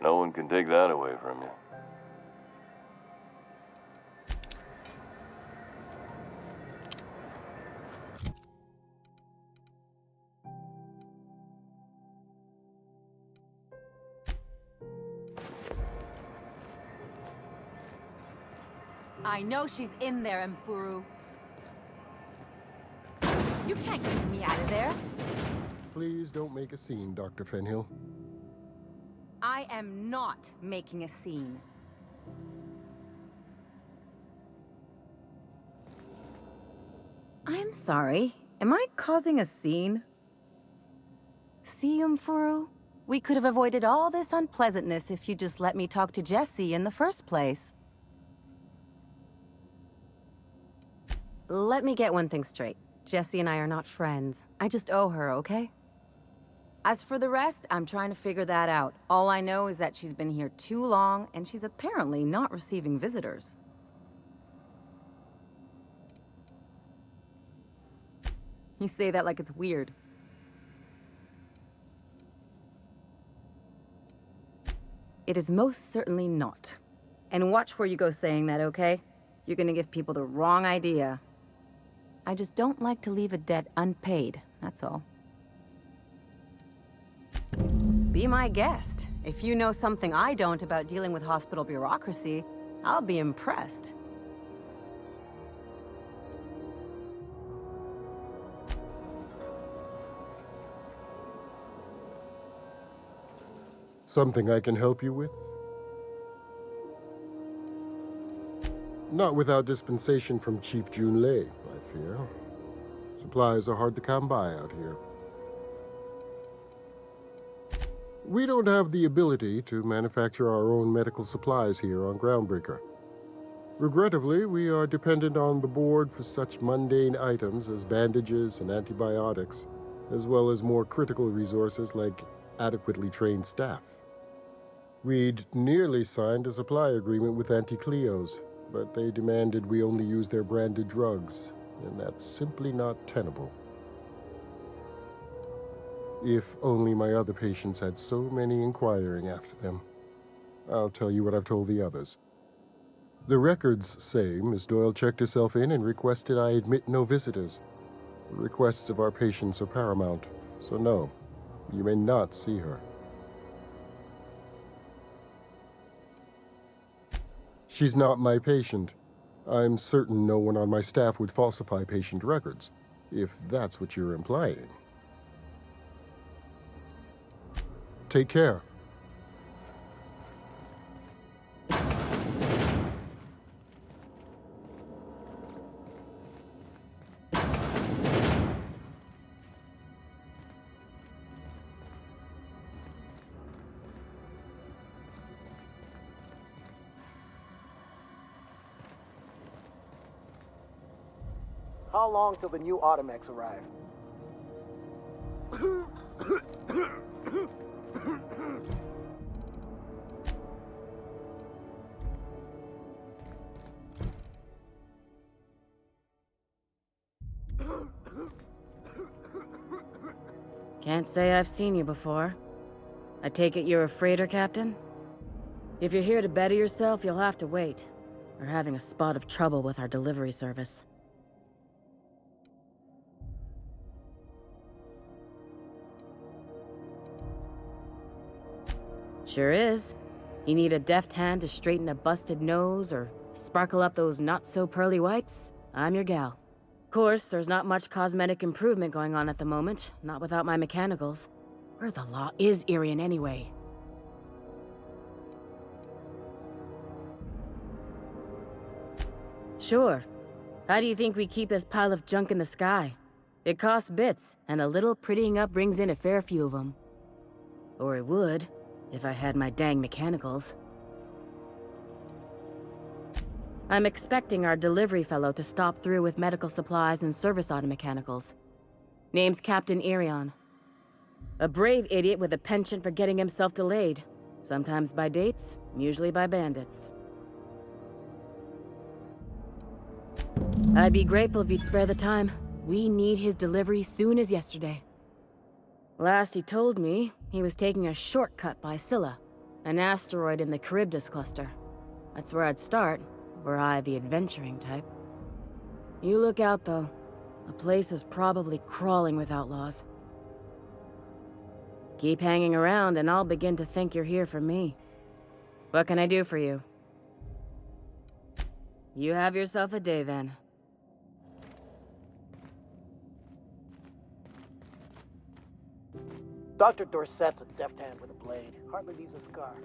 No one can take that away from you. I know she's in there, Mfuru. You can't get me out of there. Please don't make a scene, Dr. Fenhill. I am not making a scene. I'm sorry. Am I causing a scene? See, Mfuru? We could have avoided all this unpleasantness if you just let me talk to Jessie in the first place. Let me get one thing straight. Jessie and I are not friends. I just owe her, okay? As for the rest, I'm trying to figure that out. All I know is that she's been here too long, and she's apparently not receiving visitors. You say that like it's weird. It is most certainly not. And watch where you go saying that, okay? You're gonna give people the wrong idea. I just don't like to leave a debt unpaid, that's all. Be my guest. If you know something I don't about dealing with hospital bureaucracy, I'll be impressed. Something I can help you with? Not without dispensation from Chief Junlei, I fear. Supplies are hard to come by out here. We don't have the ability to manufacture our own medical supplies here on Groundbreaker. Regrettably, we are dependent on the board for such mundane items as bandages and antibiotics, as well as more critical resources like adequately trained staff. We'd nearly signed a supply agreement with Anti-Cleos, but they demanded we only use their branded drugs, and that's simply not tenable. If only my other patients had so many inquiring after them. I'll tell you what I've told the others. The records say Miss Doyle checked herself in and requested I admit no visitors. The requests of our patients are paramount, so no, you may not see her. She's not my patient. I'm certain no one on my staff would falsify patient records, if that's what you're implying. Take care. How long till the new Automex arrive? Can't say I've seen you before. I take it you're a freighter captain? If you're here to better yourself, you'll have to wait. We're having a spot of trouble with our delivery service. Sure is. You need a deft hand to straighten a busted nose or sparkle up those not-so-pearly whites? I'm your gal. Of course, there's not much cosmetic improvement going on at the moment, not without my mechanicals. Where the law is Irian anyway? Sure. How do you think we keep this pile of junk in the sky? It costs bits, and a little prettying up brings in a fair few of them. Or it would, if I had my dang mechanicals. I'm expecting our delivery fellow to stop through with medical supplies and service auto mechanicals. Name's Captain Irion. A brave idiot with a penchant for getting himself delayed. Sometimes by dates, usually by bandits. I'd be grateful if you'd spare the time. We need his delivery soon as yesterday. Last he told me, he was taking a shortcut by Scylla, an asteroid in the Charybdis cluster. That's where I'd start, were I the adventuring type. You look out, though. The place is probably crawling with outlaws. Keep hanging around, and I'll begin to think you're here for me. What can I do for you? You have yourself a day, then. Dr. Dorset's a deft hand with a blade. Hardly leaves a scar.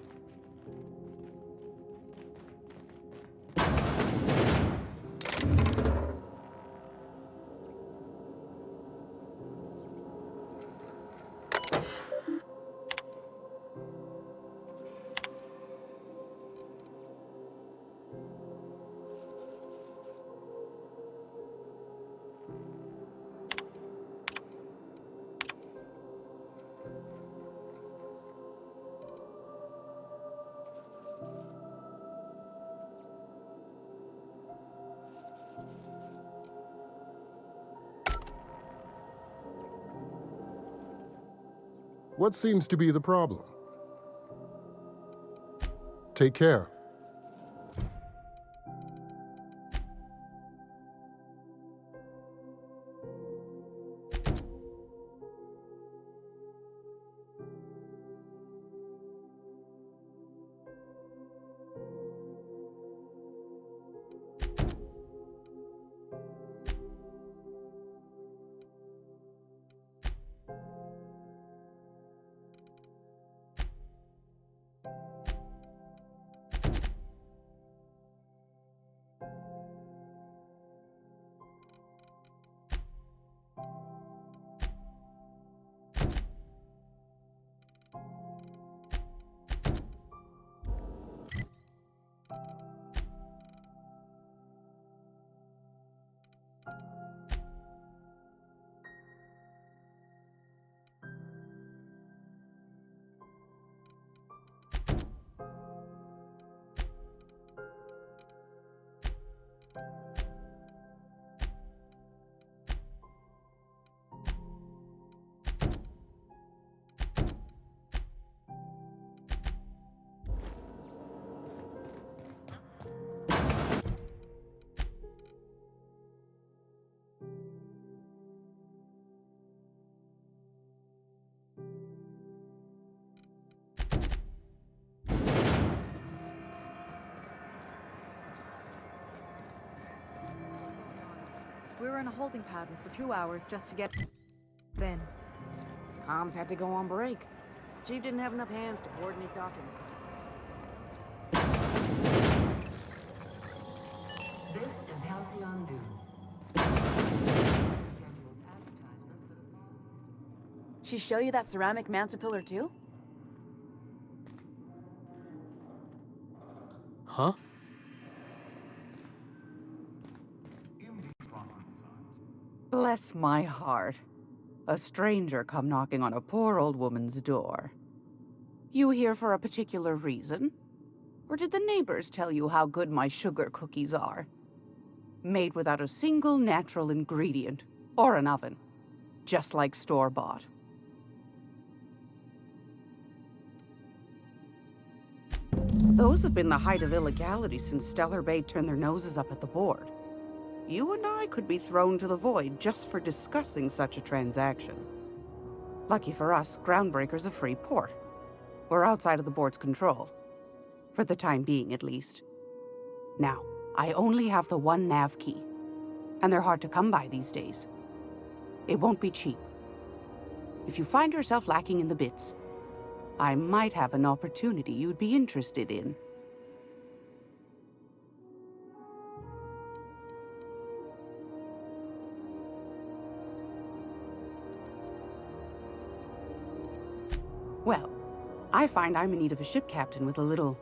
What seems to be the problem? Take care. We were in a holding pattern for 2 hours just to get in. Comms had to go on break. Chief didn't have enough hands to coordinate docking. This is Halcyon News. She show you that ceramic mansa pillar too? Huh? Bless my heart. A stranger come knocking on a poor old woman's door. You here for a particular reason? Or did the neighbors tell you how good my sugar cookies are? Made without a single natural ingredient, or an oven. Just like store-bought. Those have been the height of illegality since Stellar Bay turned their noses up at the board. You and I could be thrown to the void just for discussing such a transaction. Lucky for us, Groundbreaker's a free port. We're outside of the board's control. For the time being, at least. Now, I only have the one nav key. And they're hard to come by these days. It won't be cheap. If you find yourself lacking in the bits, I might have an opportunity you'd be interested in. Well, I find I'm in need of a ship captain with a little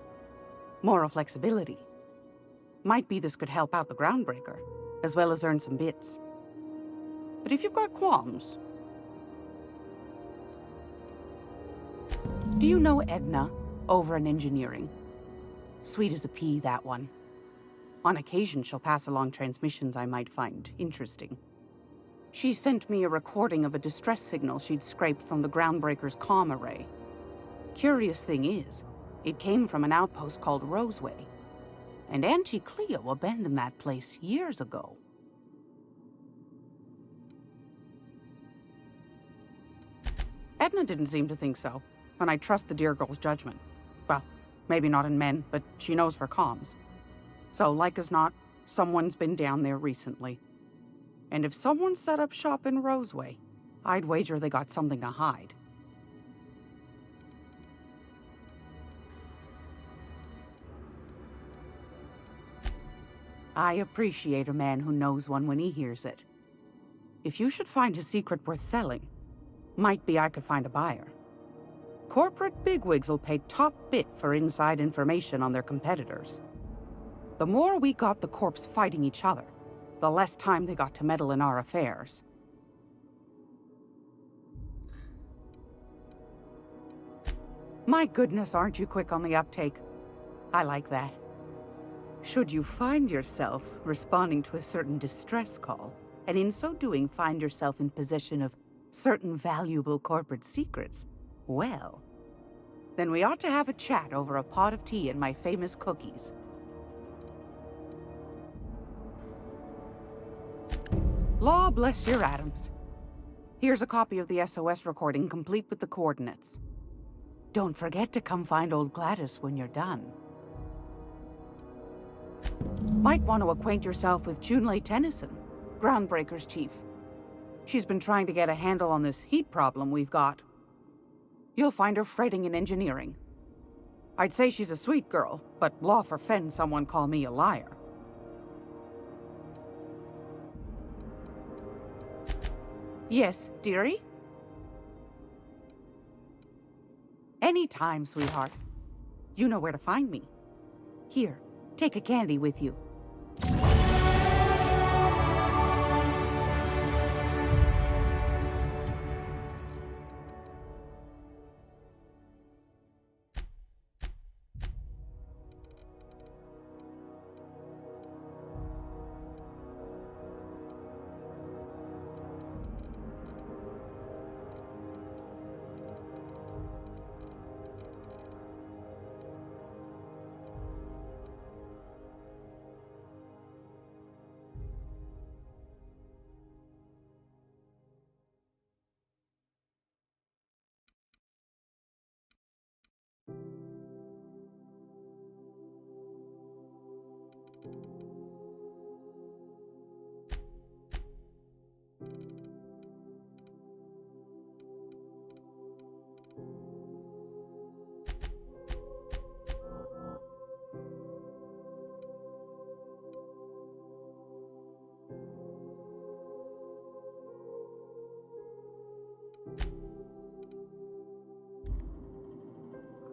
moral flexibility. Might be this could help out the Groundbreaker, as well as earn some bits. But if you've got qualms... Do you know Edna, over in engineering? Sweet as a pea, that one. On occasion, she'll pass along transmissions I might find interesting. She sent me a recording of a distress signal she'd scraped from the Groundbreaker's comm array. Curious thing is, it came from an outpost called Roseway. And Auntie Cleo abandoned that place years ago. Edna didn't seem to think so, and I trust the dear girl's judgment. Well, maybe not in men, but she knows her comms. So, like as not, someone's been down there recently. And if someone set up shop in Roseway, I'd wager they got something to hide. I appreciate a man who knows one when he hears it. If you should find a secret worth selling, might be I could find a buyer. Corporate bigwigs will pay top bit for inside information on their competitors. The more we got the corps fighting each other, the less time they got to meddle in our affairs. My goodness, aren't you quick on the uptake? I like that. Should you find yourself responding to a certain distress call, and in so doing find yourself in possession of certain valuable corporate secrets, well, then we ought to have a chat over a pot of tea and my famous cookies. Law bless your atoms. Here's a copy of the SOS recording complete with the coordinates. Don't forget to come find old Gladys when you're done. Might want to acquaint yourself with Junlei Tennyson, Groundbreaker's chief. She's been trying to get a handle on this heat problem we've got. You'll find her fretting in engineering. I'd say she's a sweet girl, but law forfend someone call me a liar. Yes, dearie? Anytime, sweetheart. You know where to find me. Here, take a candy with you.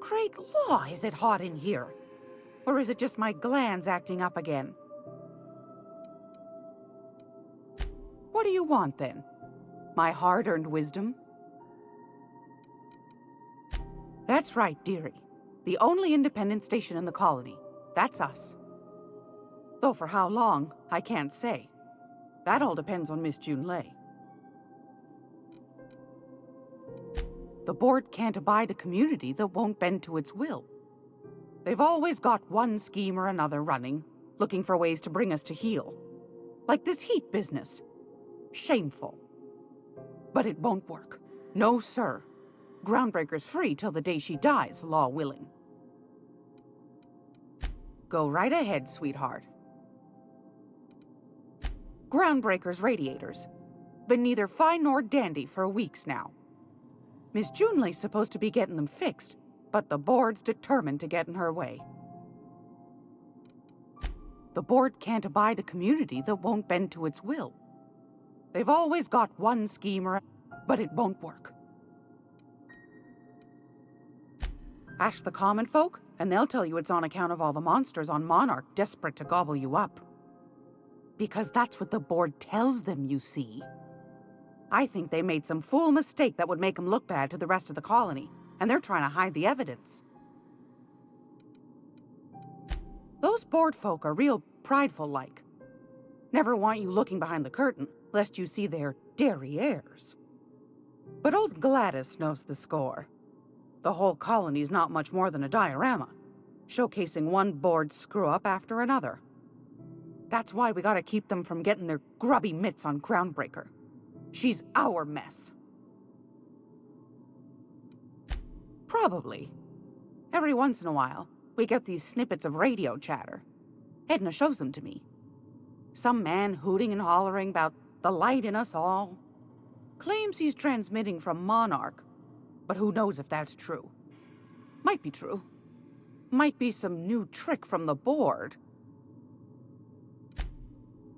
Great law, is it hot in here? Or is it just my glands acting up again? What do you want, then? My hard-earned wisdom? That's right, dearie. The only independent station in the colony. That's us. Though for how long, I can't say. That all depends on Miss Junlei. The board can't abide a community that won't bend to its will. They've always got one scheme or another running, looking for ways to bring us to heel. Like this heat business. Shameful. But it won't work. No, sir. Groundbreaker's free till the day she dies, law willing. Go right ahead, sweetheart. Groundbreaker's radiators. Been neither fine nor dandy for weeks now. Miss Junley's supposed to be getting them fixed, but the board's determined to get in her way. The board can't abide a community that won't bend to its will. They've always got one schemer, but it won't work. Ask the common folk, and they'll tell you it's on account of all the monsters on Monarch desperate to gobble you up. Because that's what the board tells them, you see. I think they made some fool mistake that would make them look bad to the rest of the colony, and they're trying to hide the evidence. Those board folk are real prideful-like. Never want you looking behind the curtain, lest you see their derrieres. But old Gladys knows the score. The whole colony's not much more than a diorama, showcasing one board screw-up after another. That's why we gotta keep them from getting their grubby mitts on Groundbreaker. She's our mess. Probably. Every once in a while, we get these snippets of radio chatter. Edna shows them to me. Some man hooting and hollering about the light in us all. Claims he's transmitting from Monarch, but who knows if that's true. Might be true. Might be some new trick from the board.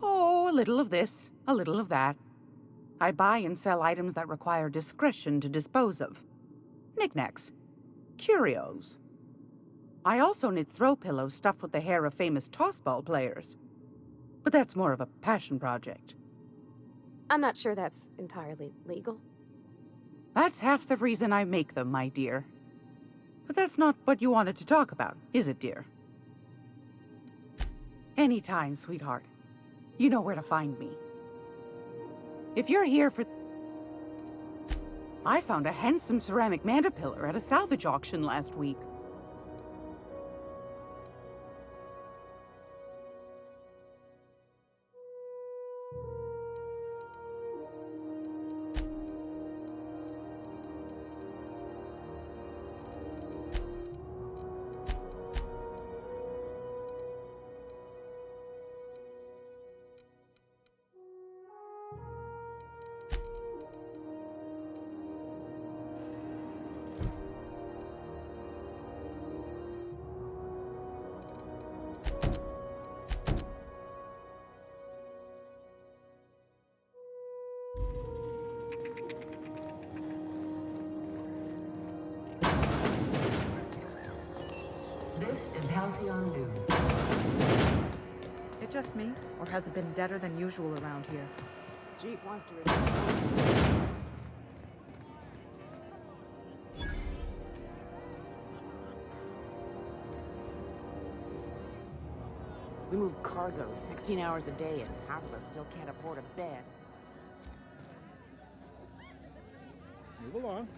Oh, a little of this, a little of that. I buy and sell items that require discretion to dispose of. Knickknacks. Curios. I also knit throw pillows stuffed with the hair of famous tossball players. But that's more of a passion project. I'm not sure that's entirely legal. That's half the reason I make them, my dear. But that's not what you wanted to talk about, is it, dear? Anytime, sweetheart. You know where to find me. If you're here for... I found a handsome ceramic mandapillar at a salvage auction last week. This is Halcyon News. It just me, or has it been deader than usual around here? Chief wants to... We move cargo 16 hours a day, and half of us still can't afford a bed. Move along.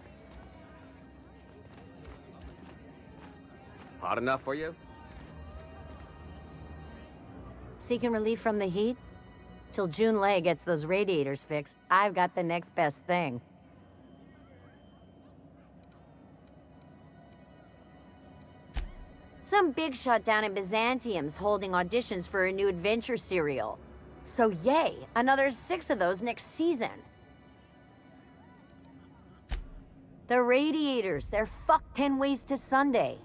Hot enough for you? Seeking relief from the heat? Till June Lay gets those radiators fixed, I've got the next best thing. Some big shot down in Byzantium's holding auditions for a new adventure serial. So yay, another 6 of those next season. The radiators, they're fucked 10 ways to Sunday.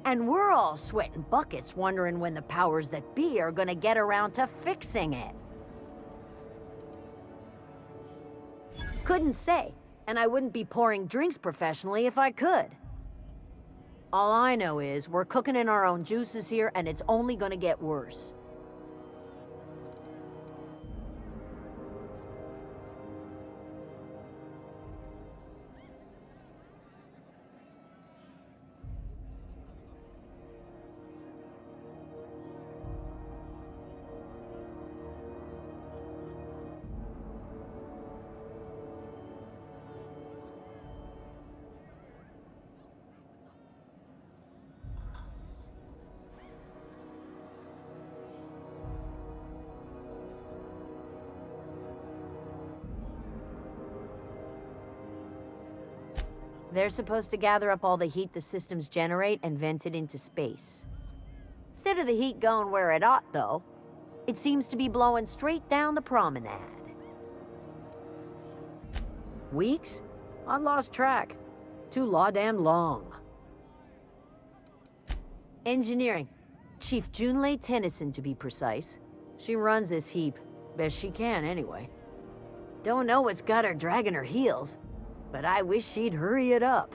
And we're all sweating buckets wondering when the powers that be are gonna get around to fixing it. Couldn't say, and I wouldn't be pouring drinks professionally if I could. All I know is we're cooking in our own juices here, and it's only gonna get worse. They're supposed to gather up all the heat the systems generate and vent it into space. Instead of the heat going where it ought, though, it seems to be blowing straight down the promenade. Weeks? I lost track. Too law-damn long. Engineering. Chief Junlei Tennyson, to be precise. She runs this heap. Best she can, anyway. Don't know what's got her dragging her heels, but I wish she'd hurry it up.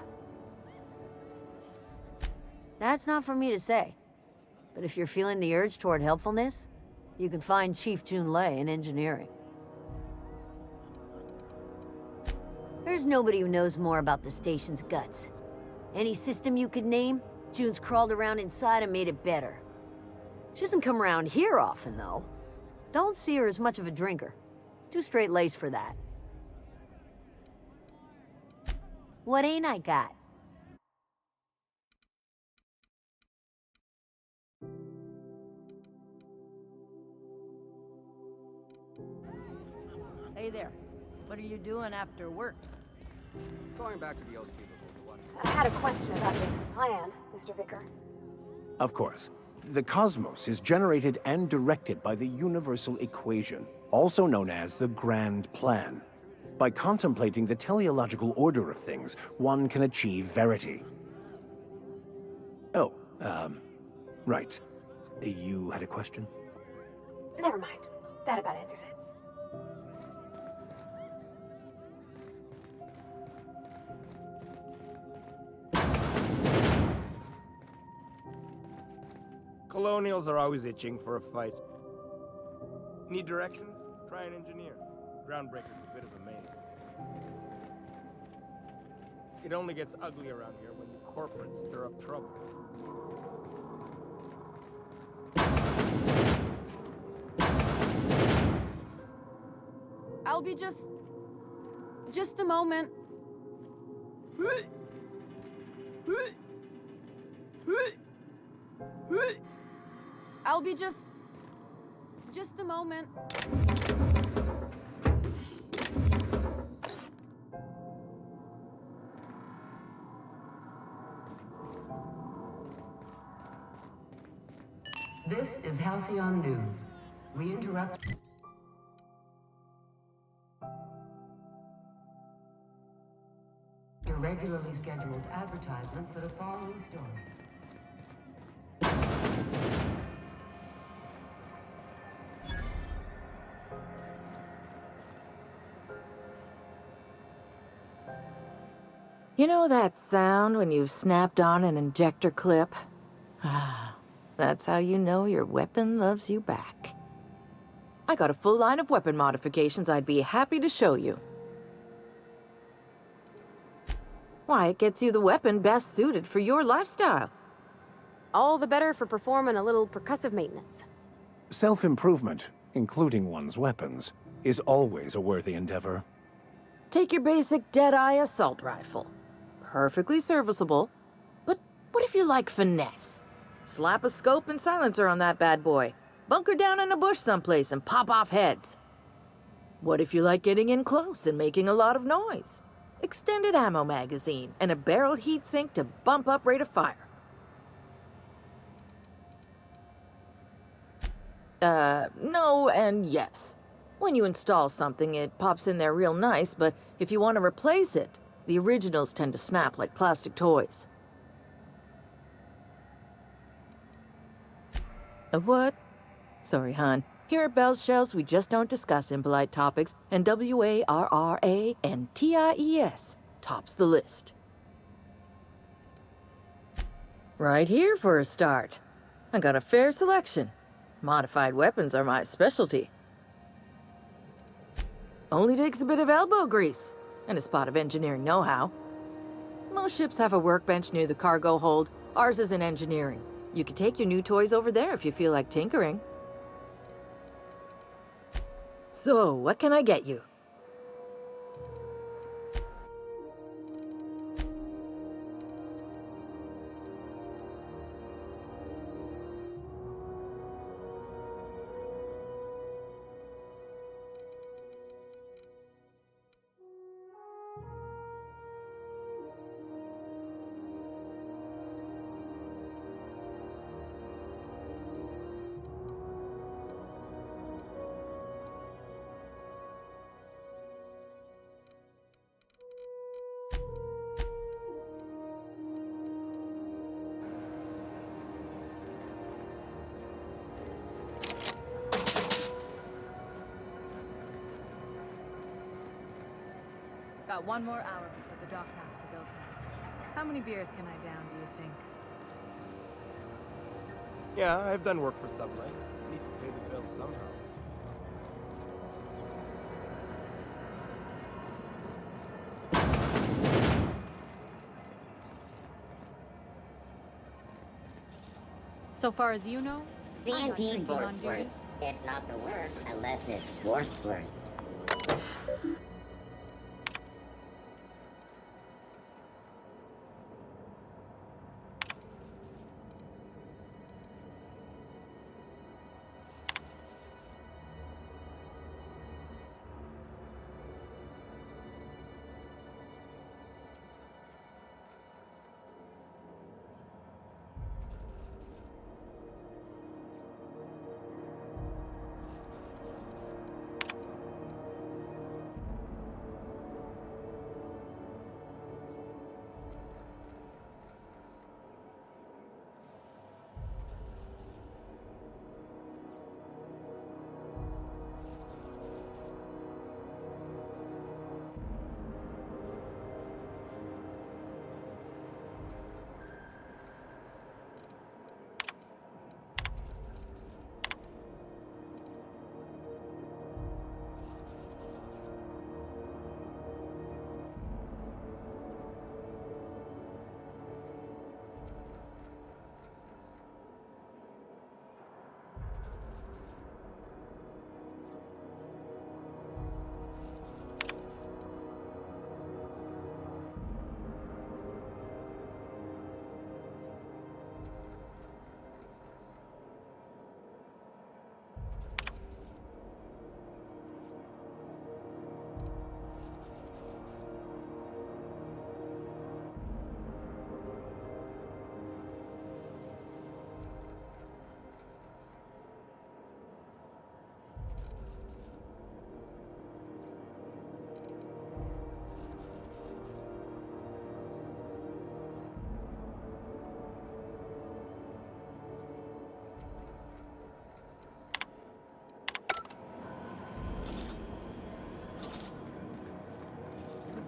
That's not for me to say. But if you're feeling the urge toward helpfulness, you can find Chief Junlei in engineering. There's nobody who knows more about the station's guts. Any system you could name, June's crawled around inside and made it better. She doesn't come around here often, though. Don't see her as much of a drinker. Too straight-laced for that. What ain't I got? Hey there. What are you doing after work? Going back to the old cubicle to watch. I had a question about your plan, Mr. Vicar. Of course. The cosmos is generated and directed by the universal equation, also known as the Grand Plan. By contemplating the teleological order of things, one can achieve verity. Oh, right. You had a question? Never mind. That about answers it. Colonials are always itching for a fight. Need directions? Try an engineer. Groundbreaker's a bit of a maze. It only gets ugly around here when the corporates stir up trouble. I'll be just a moment. I'll be just a moment. This is Halcyon News. We interrupt. Your regularly scheduled advertisement for the following story. You know that sound when you've snapped on an injector clip? Ah, that's how you know your weapon loves you back. I got a full line of weapon modifications I'd be happy to show you. Why, it gets you the weapon best suited for your lifestyle. All the better for performing a little percussive maintenance. Self-improvement, including one's weapons, is always a worthy endeavor. Take your basic Deadeye assault rifle. Perfectly serviceable. But what if you like finesse? Slap a scope and silencer on that bad boy. Bunker down in a bush someplace and pop off heads. What if you like getting in close and making a lot of noise? Extended ammo magazine and a barrel heatsink to bump up rate of fire. No and yes. When you install something, it pops in there real nice, but if you want to replace it, the originals tend to snap like plastic toys. A what? Sorry, hon. Here at Bell's Shells, we just don't discuss impolite topics, and WARRANTIES tops the list. Right here for a start. I got a fair selection. Modified weapons are my specialty. Only takes a bit of elbow grease and a spot of engineering know-how. Most ships have a workbench near the cargo hold. Ours is in engineering. You can take your new toys over there if you feel like tinkering. So, what can I get you? Got one more hour before the dockmaster goes mad. How many beers can I down, do you think? Yeah, I've done work for Sublight. Need to pay the bill somehow. So far as you know, I'm not CNP drinking forced on duty. worst. It's not the worst unless it's forced worst.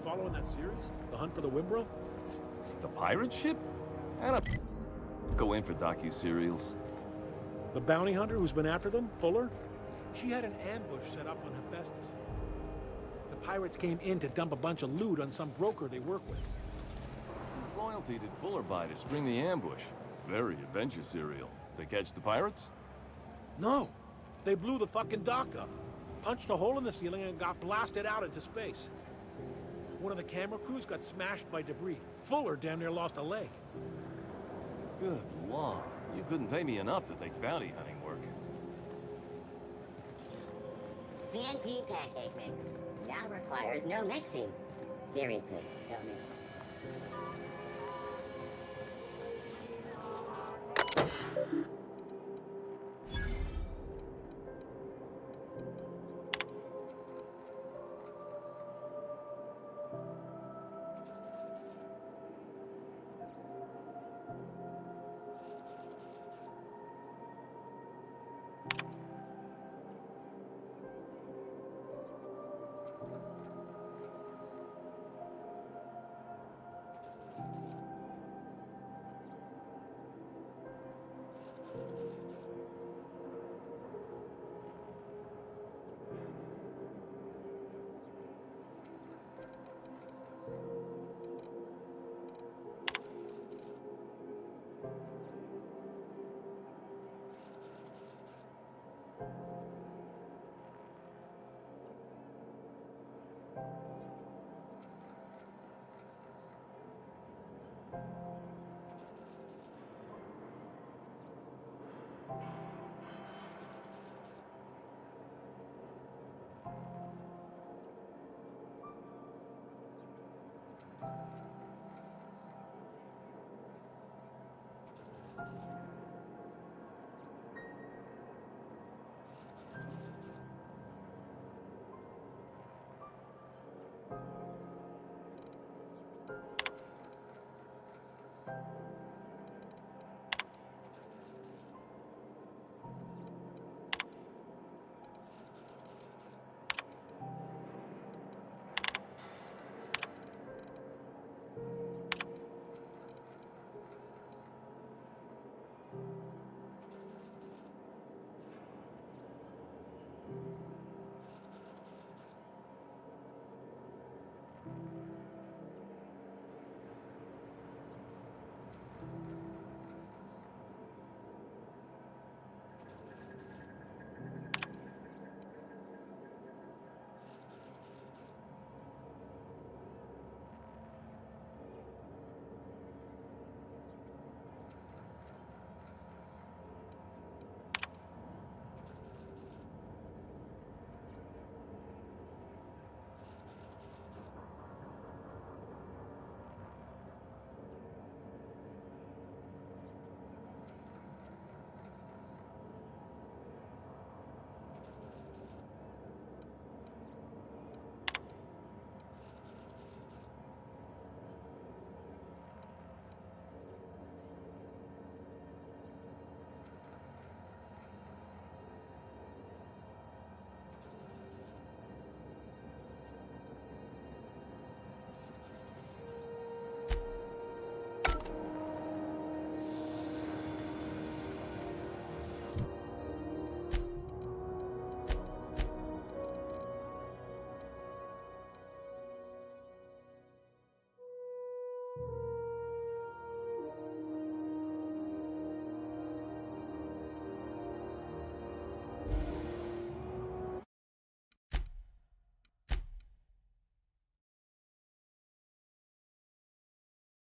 Following that series? The Hunt for the Wimbro? The pirate ship? I don't go in for docu-serials. The bounty hunter who's been after them, Fuller? She had an ambush set up on Hephaestus. The pirates came in to dump a bunch of loot on some broker they work with. Whose loyalty did Fuller buy to spring the ambush? Very adventure serial. They catch the pirates? No! They blew the fucking dock up, punched a hole in the ceiling and got blasted out into space. One of the camera crews got smashed by debris. Fuller damn near lost a leg. Good lord. You couldn't pay me enough to take bounty hunting work. CNP pancake mix. Now requires no mixing. Seriously, don't mix it.